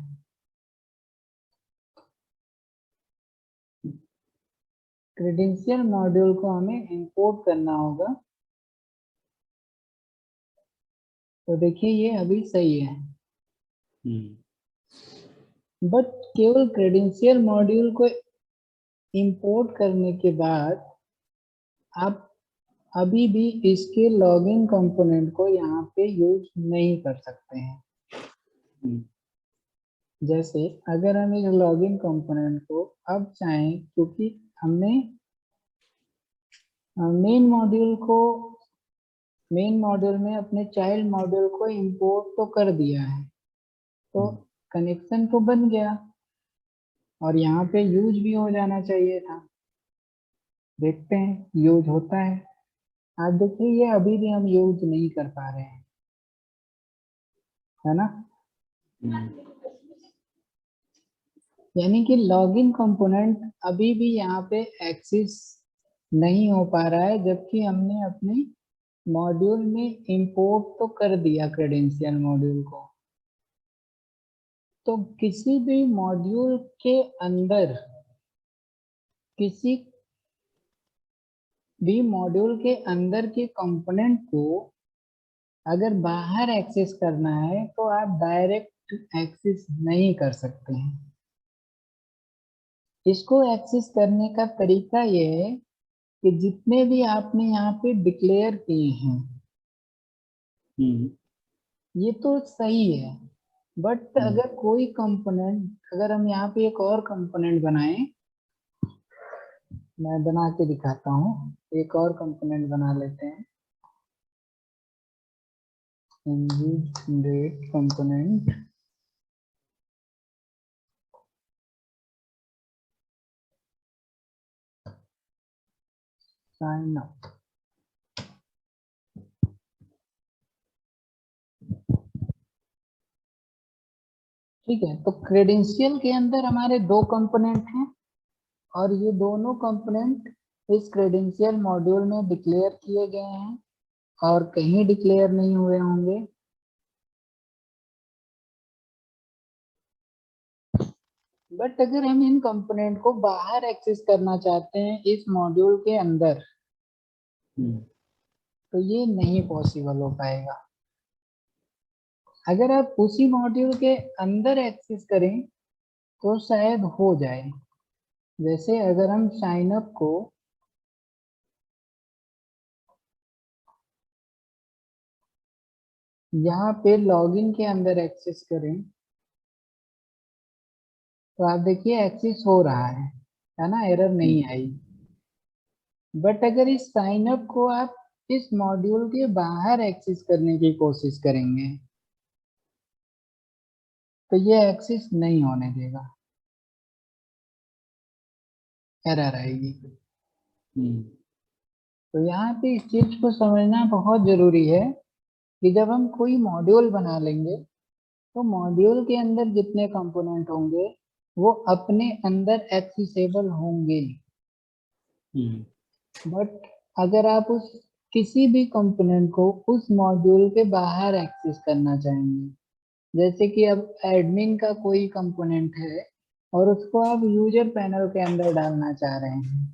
Speaker 1: क्रेडेंशियल मॉड्यूल को हमें इंपोर्ट करना होगा। तो देखिए ये अभी सही है, बट केवल क्रेडेंशियल मॉड्यूल को इंपोर्ट करने के बाद आप अभी भी इसके लॉगिन कंपोनेंट को यहाँ पे यूज नहीं कर सकते हैं। जैसे अगर हम इस लॉगिन कंपोनेंट को अब चाहें, क्योंकि हमने मेन मॉड्यूल में अपने चाइल्ड मॉड्यूल को इंपोर्ट तो कर दिया है, तो कनेक्शन तो बन गया और यहाँ पे यूज भी हो जाना चाहिए था। देखते हैं यूज होता है। आप देखिए ये अभी भी हम यूज नहीं कर पा रहे हैं, है ना। यानी कि लॉगिन कंपोनेंट अभी भी यहाँ पे एक्सेस नहीं हो पा रहा है, जबकि हमने अपने मॉड्यूल में इंपोर्ट तो कर दिया क्रेडेंशियल मॉड्यूल को। तो किसी भी मॉड्यूल के अंदर किसी भी मॉड्यूल के अंदर के कंपोनेंट को अगर बाहर एक्सेस करना है तो आप डायरेक्ट एक्सेस नहीं कर सकते हैं। इसको एक्सेस करने का तरीका ये है कि जितने भी आपने यहाँ पे डिक्लेयर किए हैं ये तो सही है, बट अगर कोई कंपोनेंट, अगर हम यहाँ पे एक और कंपोनेंट बनाएं, मैं बना के दिखाता हूँ। एक और कंपोनेंट बना लेते हैं, डेट कंपोनेंट। Sign up. ठीक है, तो क्रेडेंशियल के अंदर हमारे दो कंपोनेंट हैं और ये दोनों कंपोनेंट इस क्रेडेंशियल मॉड्यूल में डिक्लेयर किए गए हैं और कहीं डिक्लेयर नहीं हुए होंगे। बट अगर हम इन कंपोनेंट को बाहर एक्सेस करना चाहते हैं इस मॉड्यूल के अंदर, तो ये नहीं पॉसिबल हो पाएगा। अगर आप उसी मॉड्यूल के अंदर एक्सेस करें तो शायद हो जाए। जैसे अगर हम साइन अप को यहाँ पे लॉगिन के अंदर एक्सेस करें तो आप देखिए एक्सेस हो रहा है ना, एरर नहीं आई। बट अगर इस साइन अप को आप इस मॉड्यूल के बाहर एक्सेस करने की कोशिश करेंगे तो ये एक्सेस नहीं होने देगा, एरर आएगी। तो यहाँ पे इस चीज को समझना बहुत जरूरी है कि जब हम कोई मॉड्यूल बना लेंगे तो मॉड्यूल के अंदर जितने कंपोनेंट होंगे वो अपने अंदर एक्सेसिबल होंगे। बट अगर आप उस किसी भी कंपोनेंट को उस मॉड्यूल के बाहर एक्सेस करना चाहेंगे, जैसे कि अब एडमिन का कोई कंपोनेंट है और उसको आप यूजर पैनल के अंदर डालना चाह रहे हैं,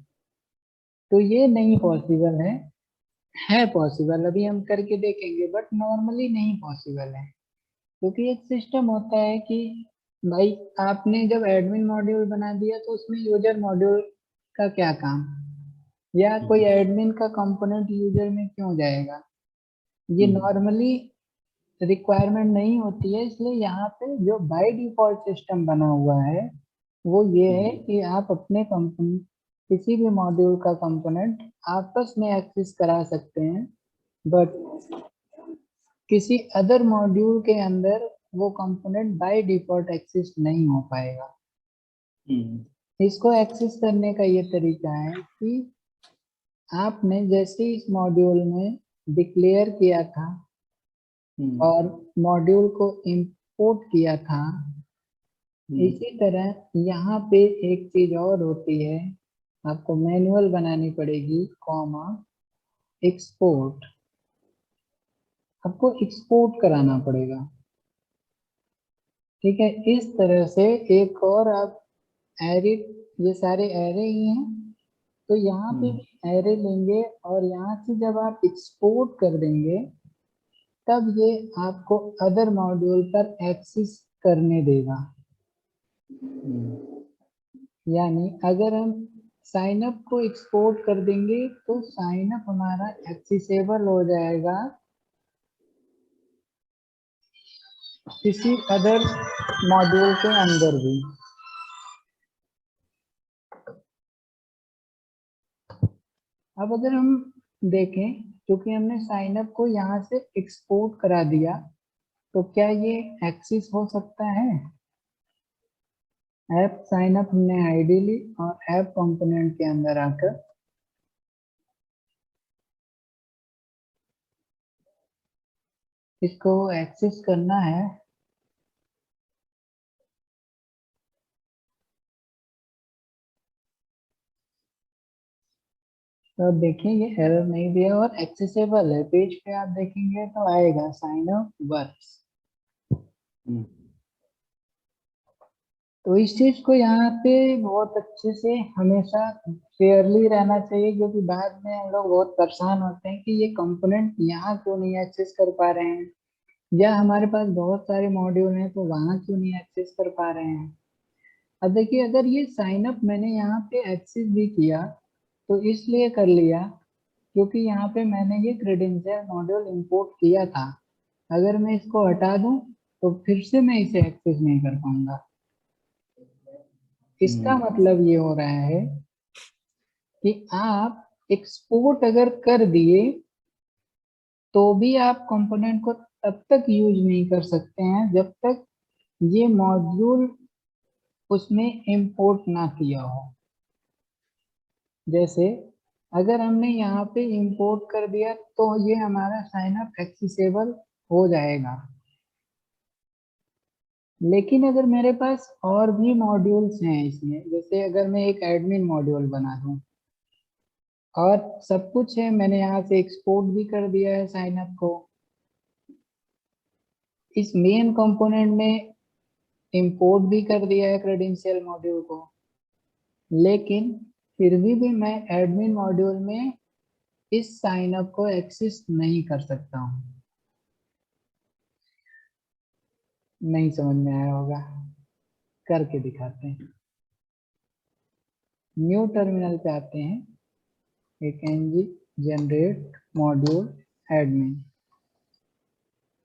Speaker 1: तो ये नहीं पॉसिबल है पॉसिबल, अभी हम करके देखेंगे, बट नॉर्मली नहीं पॉसिबल है। क्योंकि एक सिस्टम होता है कि भाई आपने जब एडमिन मॉड्यूल बना दिया तो उसमें यूजर मॉड्यूल का क्या काम, या कोई एडमिन का कंपोनेंट यूजर में क्यों जाएगा, ये नॉर्मली रिक्वायरमेंट नहीं होती है। इसलिए यहाँ पे जो बाय डिफॉल्ट सिस्टम बना हुआ है वो ये है कि आप अपने कंपनी किसी भी मॉड्यूल का कंपोनेंट आपस में एक्सेस करा सकते हैं, बट किसी अदर मॉड्यूल के अंदर वो कंपोनेंट बाय डिफॉल्ट एक्सेस नहीं हो पाएगा। इसको एक्सेस करने का ये तरीका है कि आपने जैसे इस मॉड्यूल में डिक्लेयर किया था और मॉड्यूल को इंपोर्ट किया था, इसी तरह यहाँ पे एक चीज और होती है, आपको मैनुअल बनानी पड़ेगी, कॉमा एक्सपोर्ट। आपको एक्सपोर्ट कराना पड़ेगा। ठीक है, इस तरह से एक और आप एरे, ये सारे एरे ही हैं, तो यहाँ पे भी एरे लेंगे और यहाँ से जब आप एक्सपोर्ट कर देंगे तब ये आपको अदर मॉड्यूल पर एक्सेस करने देगा। यानी अगर हम साइन अप को एक्सपोर्ट कर देंगे तो साइन अप हमारा एक्सेसिबल हो जाएगा किसी अदर मॉड्यूल के अंदर भी। अब अगर हम देखें, क्योंकि हमने साइन अप को यहाँ से एक्सपोर्ट करा दिया, तो क्या ये एक्सेस हो सकता है? ऐप साइन अप हमने आईडी ली और ऐप कंपोनेंट के अंदर आकर इसको एक्सेस करना है, तो अब देखिए ये एरर नहीं दिया और एक्सेसिबल है, पेज पे आप देखेंगे तो आएगा साइन अप वर्क्स। तो इस चीज को यहाँ पे बहुत अच्छे से हमेशा फेयरली रहना चाहिए, क्योंकि बाद में हम लोग बहुत परेशान होते हैं कि ये कंपोनेंट यहाँ क्यों नहीं एक्सेस कर पा रहे हैं, या हमारे पास बहुत सारे मॉड्यूल हैं तो वहाँ क्यों नहीं एक्सेस कर पा रहे हैं। अब देखिए अगर ये साइन अप मैंने यहाँ पे एक्सेस भी किया तो इसलिए कर लिया क्योंकि यहाँ पे मैंने ये क्रेडेंशियल मॉड्यूल इंपोर्ट किया था। अगर मैं इसको हटा दूं तो फिर से मैं इसे एक्सेस नहीं कर पाऊंगा। इसका मतलब ये हो रहा है कि आप एक्सपोर्ट अगर कर दिए तो भी आप कंपोनेंट को तब तक यूज नहीं कर सकते हैं जब तक ये मॉड्यूल उसमें इंपोर्ट ना किया हो। जैसे अगर हमने यहाँ पे इंपोर्ट कर दिया तो ये हमारा साइन अप एक्सेसिबल हो जाएगा, लेकिन अगर मेरे पास और भी मॉड्यूल्स हैं इसमें, जैसे अगर मैं एक एडमिन मॉड्यूल बना दूं और सब कुछ है, मैंने यहाँ से एक्सपोर्ट भी कर दिया है साइन अप को, इस मेन कंपोनेंट में इंपोर्ट भी कर दिया है क्रेडेंशियल मॉड्यूल को, लेकिन फिर भी मैं एडमिन मॉड्यूल में इस साइन अप को एक्सेस नहीं कर सकता हूँ। नहीं समझ में आया होगा, करके दिखाते हैं। न्यू टर्मिनल पे आते हैं, एक ng जनरेट मॉड्यूल एडमिन।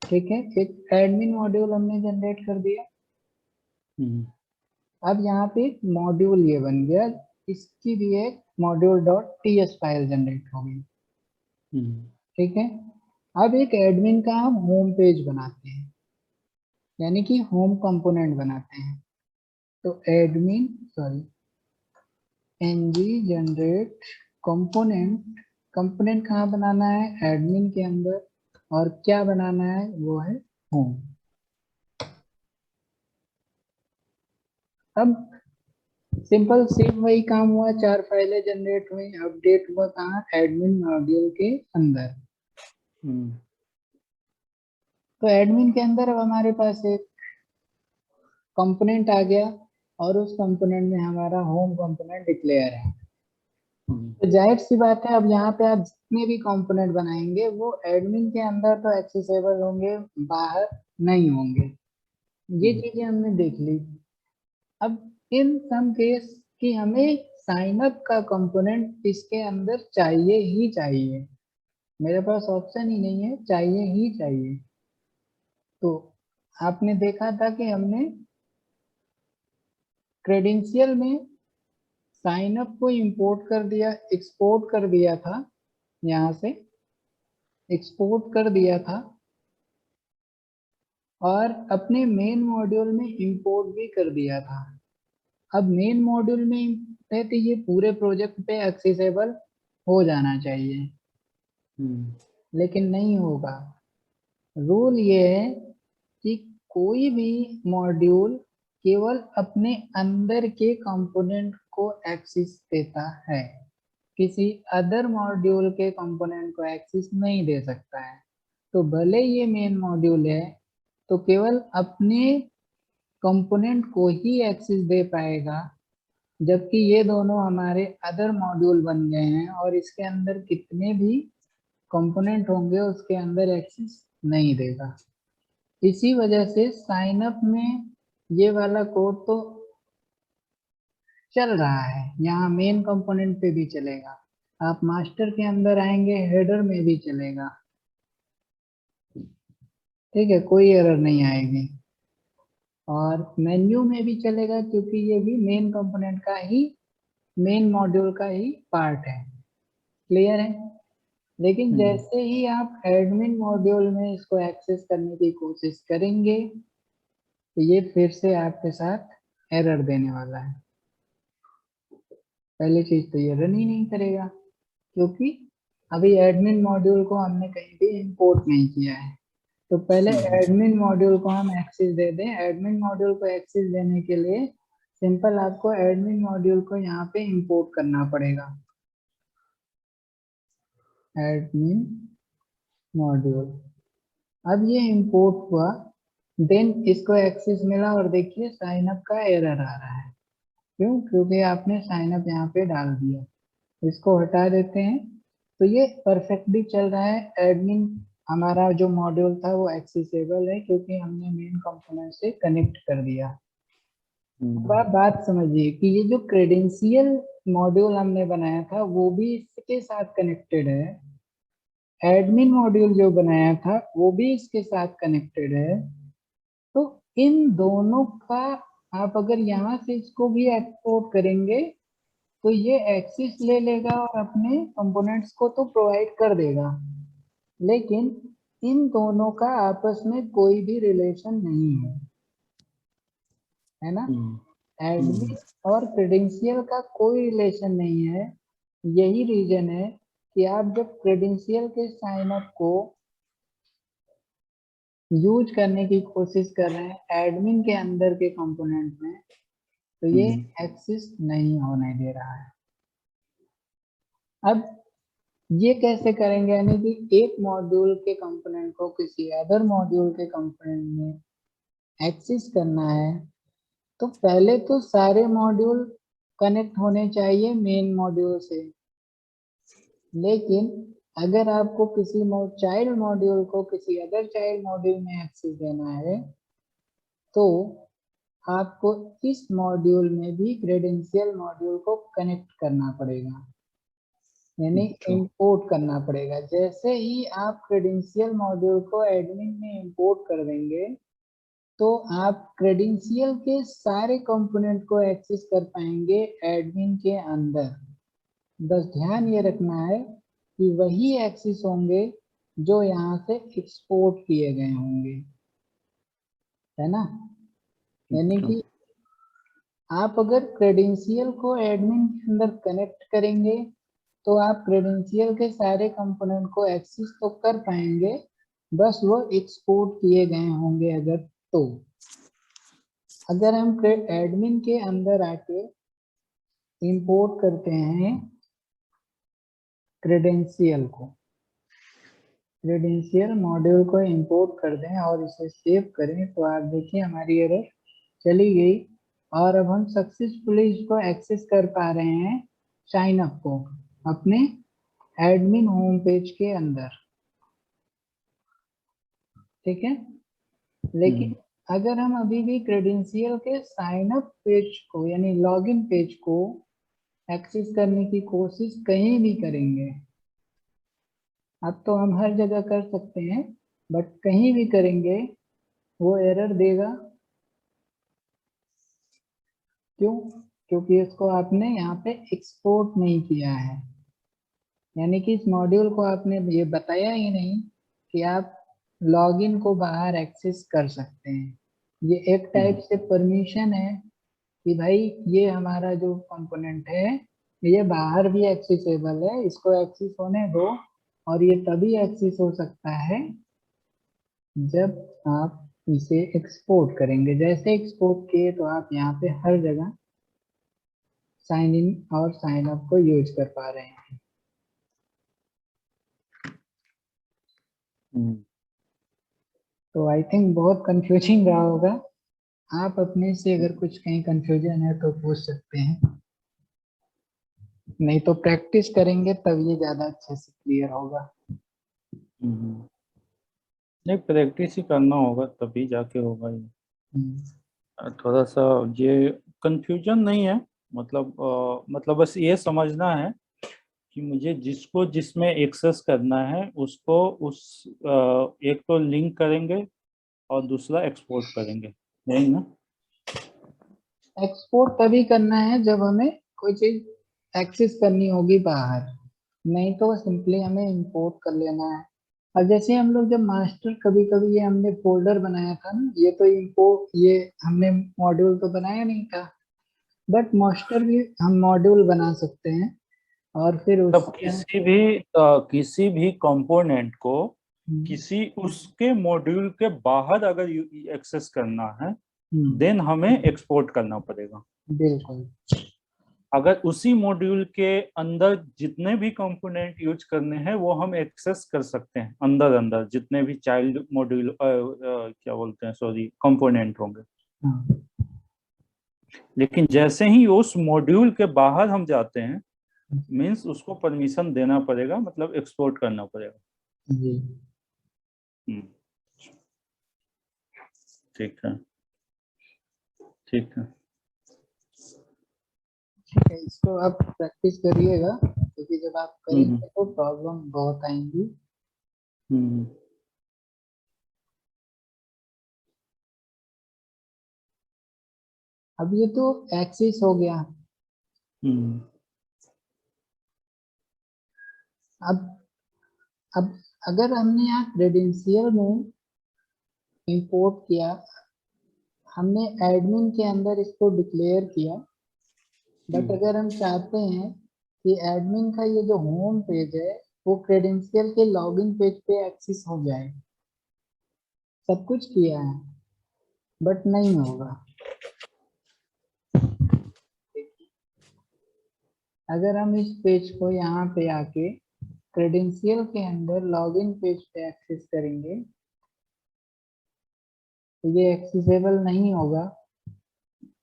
Speaker 1: ठीक है, एक एडमिन मॉड्यूल हमने जनरेट कर दिया। अब यहाँ पे एक मॉड्यूल ये बन गया, इसकी भी एक module dot TS file generate हो गई। ठीक है, अब एक एडमिन का हम होम पेज बनाते हैं, यानी कि होम कंपोनेंट बनाते हैं। तो admin ng generate component, component कहाँ बनाना है, एडमिन के अंदर, और क्या बनाना है वो है होम। अब सिंपल सेम वही काम हुआ, 4 फाइलें जनरेट हुई, अपडेट हुआ कहाँ, एडमिन मॉड्यूल के अंदर। तो एडमिन के अंदर अब हमारे पास एक कंपोनेंट आ गया और उस कंपोनेंट में हमारा होम कंपोनेंट डिक्लेयर है। तो जाहिर सी बात है अब यहाँ पे आप जितने भी कंपोनेंट बनाएंगे वो एडमिन के अंदर तो एक्सेसिबल होंगे, बाहर नहीं होंगे। ये चीजें हमने देख ली। अब इन सम केस कि हमें साइन अप का कंपोनेंट इसके अंदर चाहिए ही चाहिए, मेरे पास ऑप्शन ही नहीं है, चाहिए ही चाहिए। तो आपने देखा था कि हमने क्रेडेंशियल में साइन अप को इंपोर्ट कर दिया, एक्सपोर्ट कर दिया था, यहाँ से एक्सपोर्ट कर दिया था, और अपने मेन मॉड्यूल में इंपोर्ट भी कर दिया था। अब मेन मॉड्यूल में है तो ये पूरे प्रोजेक्ट पे एक्सेसिबल हो जाना चाहिए, लेकिन नहीं होगा। रूल ये है कि कोई भी मॉड्यूल केवल अपने अंदर के कंपोनेंट को एक्सेस देता है, किसी अदर मॉड्यूल के कंपोनेंट को एक्सेस नहीं दे सकता है। तो भले ये मेन मॉड्यूल है तो केवल अपने कंपोनेंट को ही एक्सेस दे पाएगा, जबकि ये दोनों हमारे अदर मॉड्यूल बन गए हैं और इसके अंदर कितने भी कंपोनेंट होंगे उसके अंदर एक्सेस नहीं देगा। इसी वजह से साइन अप में ये वाला कोड तो चल रहा है, यहाँ मेन कंपोनेंट पे भी चलेगा, आप मास्टर के अंदर आएंगे हेडर में भी चलेगा। ठीक है, कोई एरर नहीं आएगी, और मेन्यू में भी चलेगा क्योंकि ये भी मेन कंपोनेंट का ही, मेन मॉड्यूल का ही पार्ट है। क्लियर है। लेकिन जैसे ही आप एडमिन मॉड्यूल में इसको एक्सेस करने की कोशिश करेंगे तो ये फिर से आपके साथ एरर देने वाला है। पहली चीज तो ये रन ही नहीं करेगा क्योंकि अभी एडमिन मॉड्यूल को हमने कहीं भी इंपोर्ट नहीं किया है। तो पहले एडमिन मॉड्यूल को हम एक्सेस दे दें। एडमिन मॉड्यूल को एक्सेस देने के लिए सिंपल आपको एडमिन मॉड्यूल को यहाँ पे इंपोर्ट करना पड़ेगा। Admin module. अब ये इंपोर्ट हुआ, देन इसको एक्सेस मिला और देखिए साइन अप का एरर आ रहा है। क्यों? क्योंकि आपने साइन अप यहाँ पे डाल दिया। इसको हटा देते हैं तो ये परफेक्टली चल रहा है। एडमिन हमारा जो मॉड्यूल था वो एक्सेसिबल है क्योंकि हमने मेन कंपोनेंट से कनेक्ट कर दिया। अब आप बात समझिए कि ये जो क्रेडेंशियल मॉड्यूल हमने बनाया था वो भी इसके साथ कनेक्टेड है, एडमिन मॉड्यूल जो बनाया था वो भी इसके साथ कनेक्टेड है। तो इन दोनों का आप अगर यहाँ से इसको भी एक्सपोर्ट करेंगे तो ये एक्सेस ले लेगा और अपने कंपोनेंट्स को तो प्रोवाइड कर देगा, लेकिन इन दोनों का आपस में कोई भी रिलेशन नहीं है ना। एडमिन और क्रेडेंशियल का कोई रिलेशन नहीं है। यही रीजन है कि आप जब क्रेडेंशियल के साइन अप को यूज करने की कोशिश कर रहे हैं एडमिन के अंदर के कंपोनेंट में, तो ये एक्सेस नहीं होने दे रहा है। अब ये कैसे करेंगे, यानी कि एक मॉड्यूल के कंपोनेंट को किसी अदर मॉड्यूल के कंपोनेंट में एक्सेस करना है तो पहले तो सारे मॉड्यूल कनेक्ट होने चाहिए मेन मॉड्यूल से। लेकिन अगर आपको किसी चाइल्ड मॉड्यूल को किसी अदर चाइल्ड मॉड्यूल में एक्सेस देना है तो आपको इस मॉड्यूल में भी क्रेडेंशियल मॉड्यूल को कनेक्ट करना पड़ेगा, यानी इंपोर्ट करना पड़ेगा। जैसे ही आप क्रेडेंशियल मॉड्यूल को एडमिन में इंपोर्ट कर देंगे तो आप क्रेडेंशियल के सारे कंपोनेंट को एक्सेस कर पाएंगे एडमिन के अंदर। बस ध्यान ये रखना है कि वही एक्सेस होंगे जो यहाँ से एक्सपोर्ट किए गए होंगे, है ना। यानी कि आप अगर क्रेडेंशियल को एडमिन के अंदर कनेक्ट करेंगे तो आप क्रेडेंशियल के सारे कंपोनेंट को एक्सेस तो कर पाएंगे, बस वो एक्सपोर्ट किए गए होंगे अगर तो। अगर हम एडमिन के अंदर आके इंपोर्ट करते हैं क्रेडेंशियल मॉड्यूल को इंपोर्ट कर दें और इसे सेव करें तो आप देखिए हमारी एरर चली गई और अब हम सक्सेसफुली इसको एक्सेस कर पा रहे हैं साइन अप को अपने एडमिन होम पेज के अंदर, ठीक है। लेकिन अगर हम अभी भी क्रेडेंशियल के साइन अप पेज को यानी लॉगिन पेज को एक्सेस करने की कोशिश कहीं भी करेंगे, अब तो हम हर जगह कर सकते हैं बट कहीं भी करेंगे वो एरर देगा। क्यों? क्योंकि इसको आपने यहाँ पे एक्सपोर्ट नहीं किया है, यानी कि इस मॉड्यूल को आपने ये बताया ही नहीं कि आप लॉगिन को बाहर एक्सेस कर सकते हैं। ये एक टाइप से परमिशन है कि भाई ये हमारा जो कंपोनेंट है ये बाहर भी एक्सेसिबल है, इसको एक्सेस होने दो। और ये तभी एक्सेस हो सकता है जब आप इसे एक्सपोर्ट करेंगे। जैसे एक्सपोर्ट किए तो आप यहाँ पे हर जगह साइन इन और साइन अप को यूज कर पा रहे हैं। तो आई थिंक बहुत कंफ्यूजिंग रहा होगा। आप अपने से अगर कुछ कहीं कंफ्यूजन है तो पूछ सकते हैं, नहीं तो प्रैक्टिस करेंगे तब ये ज्यादा अच्छे से क्लियर होगा।
Speaker 2: नहीं, प्रैक्टिस ही करना होगा तभी जाके होगा ये। थोड़ा सा ये कंफ्यूजन नहीं है, मतलब बस ये समझना है कि मुझे जिसको जिसमें एक्सेस करना है उसको उस एक तो लिंक करेंगे और दूसरा एक्सपोर्ट करेंगे, नहीं ना।
Speaker 1: एक्सपोर्ट तभी करना है जब हमें कोई चीज एक्सेस करनी होगी बाहर, नहीं तो सिंपली हमें इंपोर्ट कर लेना है। अब जैसे हम लोग जब मास्टर कभी कभी ये हमने फोल्डर बनाया था ना, ये तो इंपोर्ट ये हमने मॉड्यूल तो बनाया नहीं था, बट मास्टर भी हम मॉड्यूल बना सकते हैं और फिर
Speaker 2: तब
Speaker 1: उसके
Speaker 2: किसी भी कंपोनेंट को किसी उसके मॉड्यूल के बाहर अगर एक्सेस करना है देन हमें एक्सपोर्ट करना पड़ेगा।
Speaker 1: बिल्कुल।
Speaker 2: अगर उसी मॉड्यूल के अंदर जितने भी कंपोनेंट यूज करने हैं वो हम एक्सेस कर सकते हैं, अंदर अंदर जितने भी चाइल्ड मॉड्यूल क्या बोलते हैं, सॉरी, कंपोनेंट होंगे।
Speaker 1: हाँ
Speaker 2: लेकिन जैसे ही उस मॉड्यूल के बाहर हम जाते हैं, मीन्स उसको परमिशन देना पड़ेगा, मतलब एक्सपोर्ट करना पड़ेगा।
Speaker 1: जी।
Speaker 2: हम्म, ठीक है, ठीक है।
Speaker 1: ठीक है, इसको आप प्रैक्टिस करिएगा, क्योंकि जब आप
Speaker 2: हम्म,
Speaker 1: करेंगे तो प्रॉब्लम बहुत आएंगी।
Speaker 2: हम्म,
Speaker 1: अब ये तो एक्सिस हो गया।
Speaker 2: हम्म,
Speaker 1: अब अब अगर हमने यहाँ क्रेडेंशियल में इंपोर्ट किया, हमने एडमिन के अंदर इसको डिक्लेयर किया, बट अगर हम चाहते हैं कि एडमिन का ये जो होम पेज है वो क्रेडेंशियल के लॉगिन पेज पे एक्सेस हो जाए, सब कुछ किया है बट नहीं होगा। अगर हम इस पेज को यहाँ पे आके क्रेडेंशियल के अंदर लॉगिन पेज पे एक्सेस करेंगे तो ये एक्सेसिबल नहीं होगा।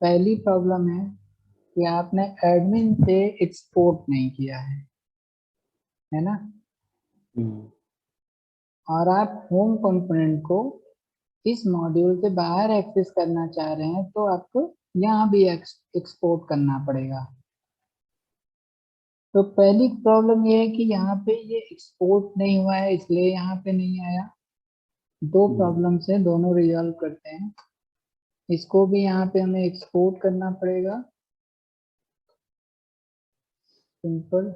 Speaker 1: पहली प्रॉब्लम है कि आपने एडमिन से एक्सपोर्ट नहीं किया है ना,
Speaker 2: हम्म,
Speaker 1: और आप होम कंपोनेंट को इस मॉड्यूल के बाहर एक्सेस करना चाह रहे हैं तो आपको यहाँ भी एक्सपोर्ट करना पड़ेगा। तो पहली प्रॉब्लम ये है कि यहाँ पे ये एक्सपोर्ट नहीं हुआ है, इसलिए यहाँ पे नहीं आया। दो
Speaker 2: हम्म,
Speaker 1: प्रॉब्लम से दोनों रिजॉल्व करते हैं। इसको भी यहाँ पे हमें एक्सपोर्ट करना पड़ेगा, सिंपल।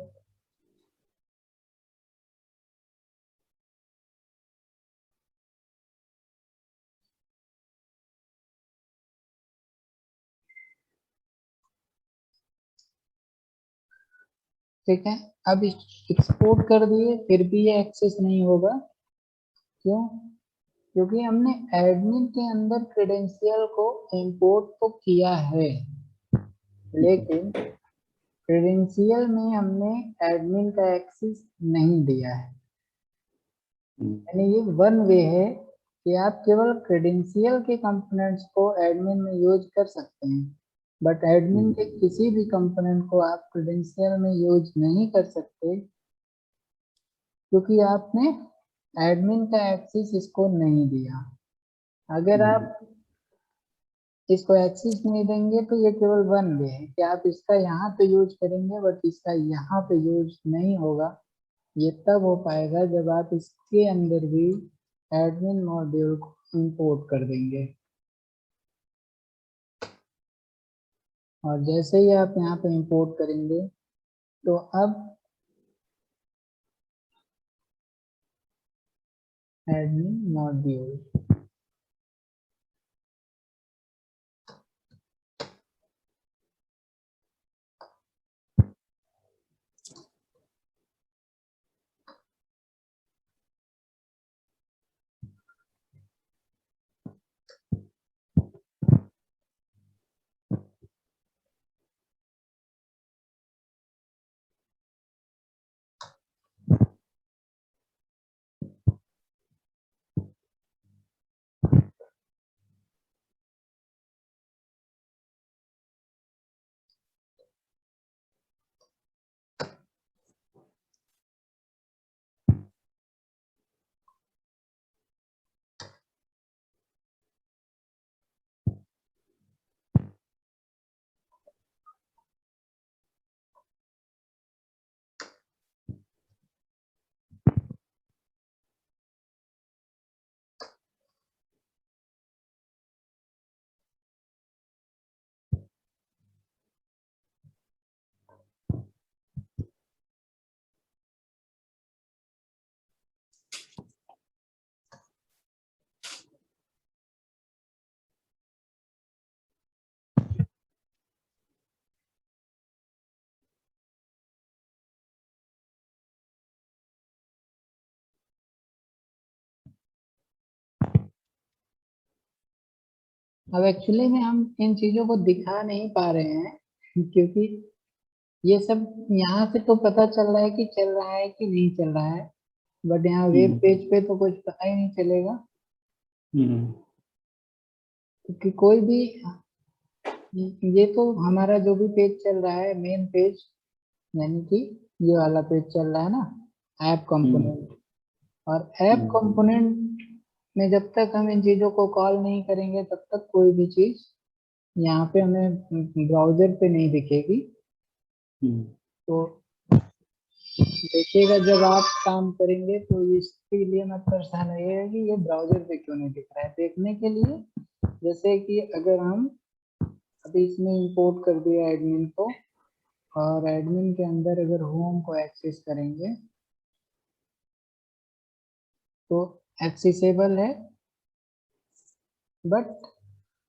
Speaker 1: ठीक है, अब एक्सपोर्ट कर दिए फिर भी ये एक्सेस नहीं होगा। क्यों? क्योंकि हमने एडमिन के अंदर क्रेडेंशियल को इंपोर्ट तो किया है, लेकिन क्रेडेंशियल में हमने एडमिन का एक्सेस नहीं दिया है।
Speaker 2: हम्म,
Speaker 1: यानी ये वन वे है कि आप केवल क्रेडेंशियल के कंपोनेंट्स को एडमिन में यूज कर सकते हैं, बट एडमिन के किसी भी कंपोनेंट को आप क्रेडेंशियल में यूज नहीं कर सकते, क्योंकि आपने एडमिन का एक्सेस इसको नहीं दिया। अगर
Speaker 2: हम्म,
Speaker 1: आप इसको एक्सेस नहीं देंगे तो ये केवल वन वे है कि आप इसका यहाँ पे यूज करेंगे बट इसका यहाँ पे यूज नहीं होगा। ये तब हो पाएगा जब आप इसके अंदर भी एडमिन मॉड्यूल को इंपोर्ट कर देंगे। और जैसे ही आप यहाँ पे इंपोर्ट करेंगे तो अब एडमिन मॉड्यूल, अब एक्चुअली में हम इन चीजों को दिखा नहीं पा रहे हैं क्योंकि ये सब यहाँ से तो पता चल रहा है कि चल रहा है कि नहीं चल रहा है, बट यहाँ वेब पेज पे तो कुछ पता ही नहीं चलेगा, क्योंकि कोई भी, ये तो हमारा जो भी पेज चल रहा है मेन पेज, यानी कि ये वाला पेज चल रहा है ना, ऐप कंपोनेंट। और ऐप कंपोनेंट में जब तक हम इन चीजों को कॉल नहीं करेंगे तब तक कोई भी चीज यहाँ पे हमें ब्राउजर पे नहीं दिखेगी। तो देखिएगा जब आप काम करेंगे तो इसके लिए मत परेशान होइएगा कि ये ब्राउजर पे क्यों नहीं दिख रहा है। देखने के लिए, जैसे कि अगर हम अभी इसमें इंपोर्ट कर दिया एडमिन को, और एडमिन के अंदर अगर होम को एक्सेस करेंगे तो एक्सेसिबल है, बट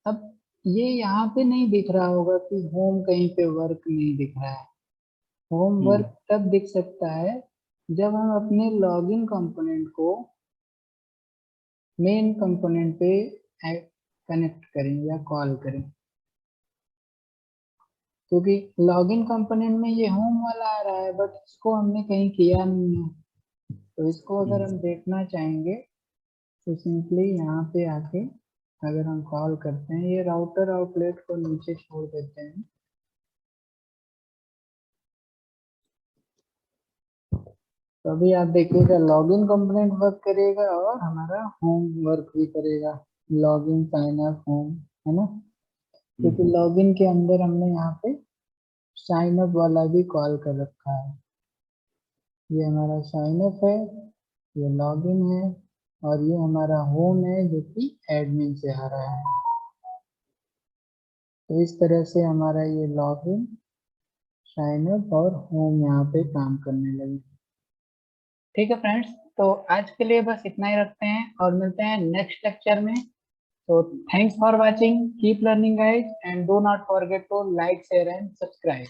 Speaker 1: अब ये यहाँ पे नहीं दिख रहा होगा कि होम कहीं पे वर्क नहीं दिख रहा है। होम वर्क तब दिख सकता है जब हम अपने लॉगिन कंपोनेंट को मेन कंपोनेंट पे कनेक्ट करें या कॉल करें, क्योंकि लॉगिन कंपोनेंट में ये होम वाला आ रहा है बट इसको हमने कहीं किया नहीं है। तो इसको अगर हम देखना चाहेंगे तो सिंपली यहाँ पे आके अगर हम कॉल करते हैं, ये राउटर आउटलेट को नीचे छोड़ देते हैं, तो अभी आप देखिएगा लॉगिन कंपोनेंट वर्क करेगा और हमारा होम वर्क भी करेगा, लॉगिन साइन अप होम, है ना। क्योंकि लॉगिन के अंदर हमने यहाँ पे साइन अप वाला भी कॉल कर रखा है। ये हमारा साइन अप है, ये लॉगिन है, और ये हमारा होम है जो कि एडमिन से आ रहा है। तो इस तरह से हमारा ये लॉगिन, साइन अप और होम यहाँ पे काम करने लगे। ठीक है फ्रेंड्स, तो आज के लिए बस इतना ही रखते हैं और मिलते हैं नेक्स्ट लेक्चर में। तो thanks for watching, keep learning guys, and do not forget to like, share and subscribe.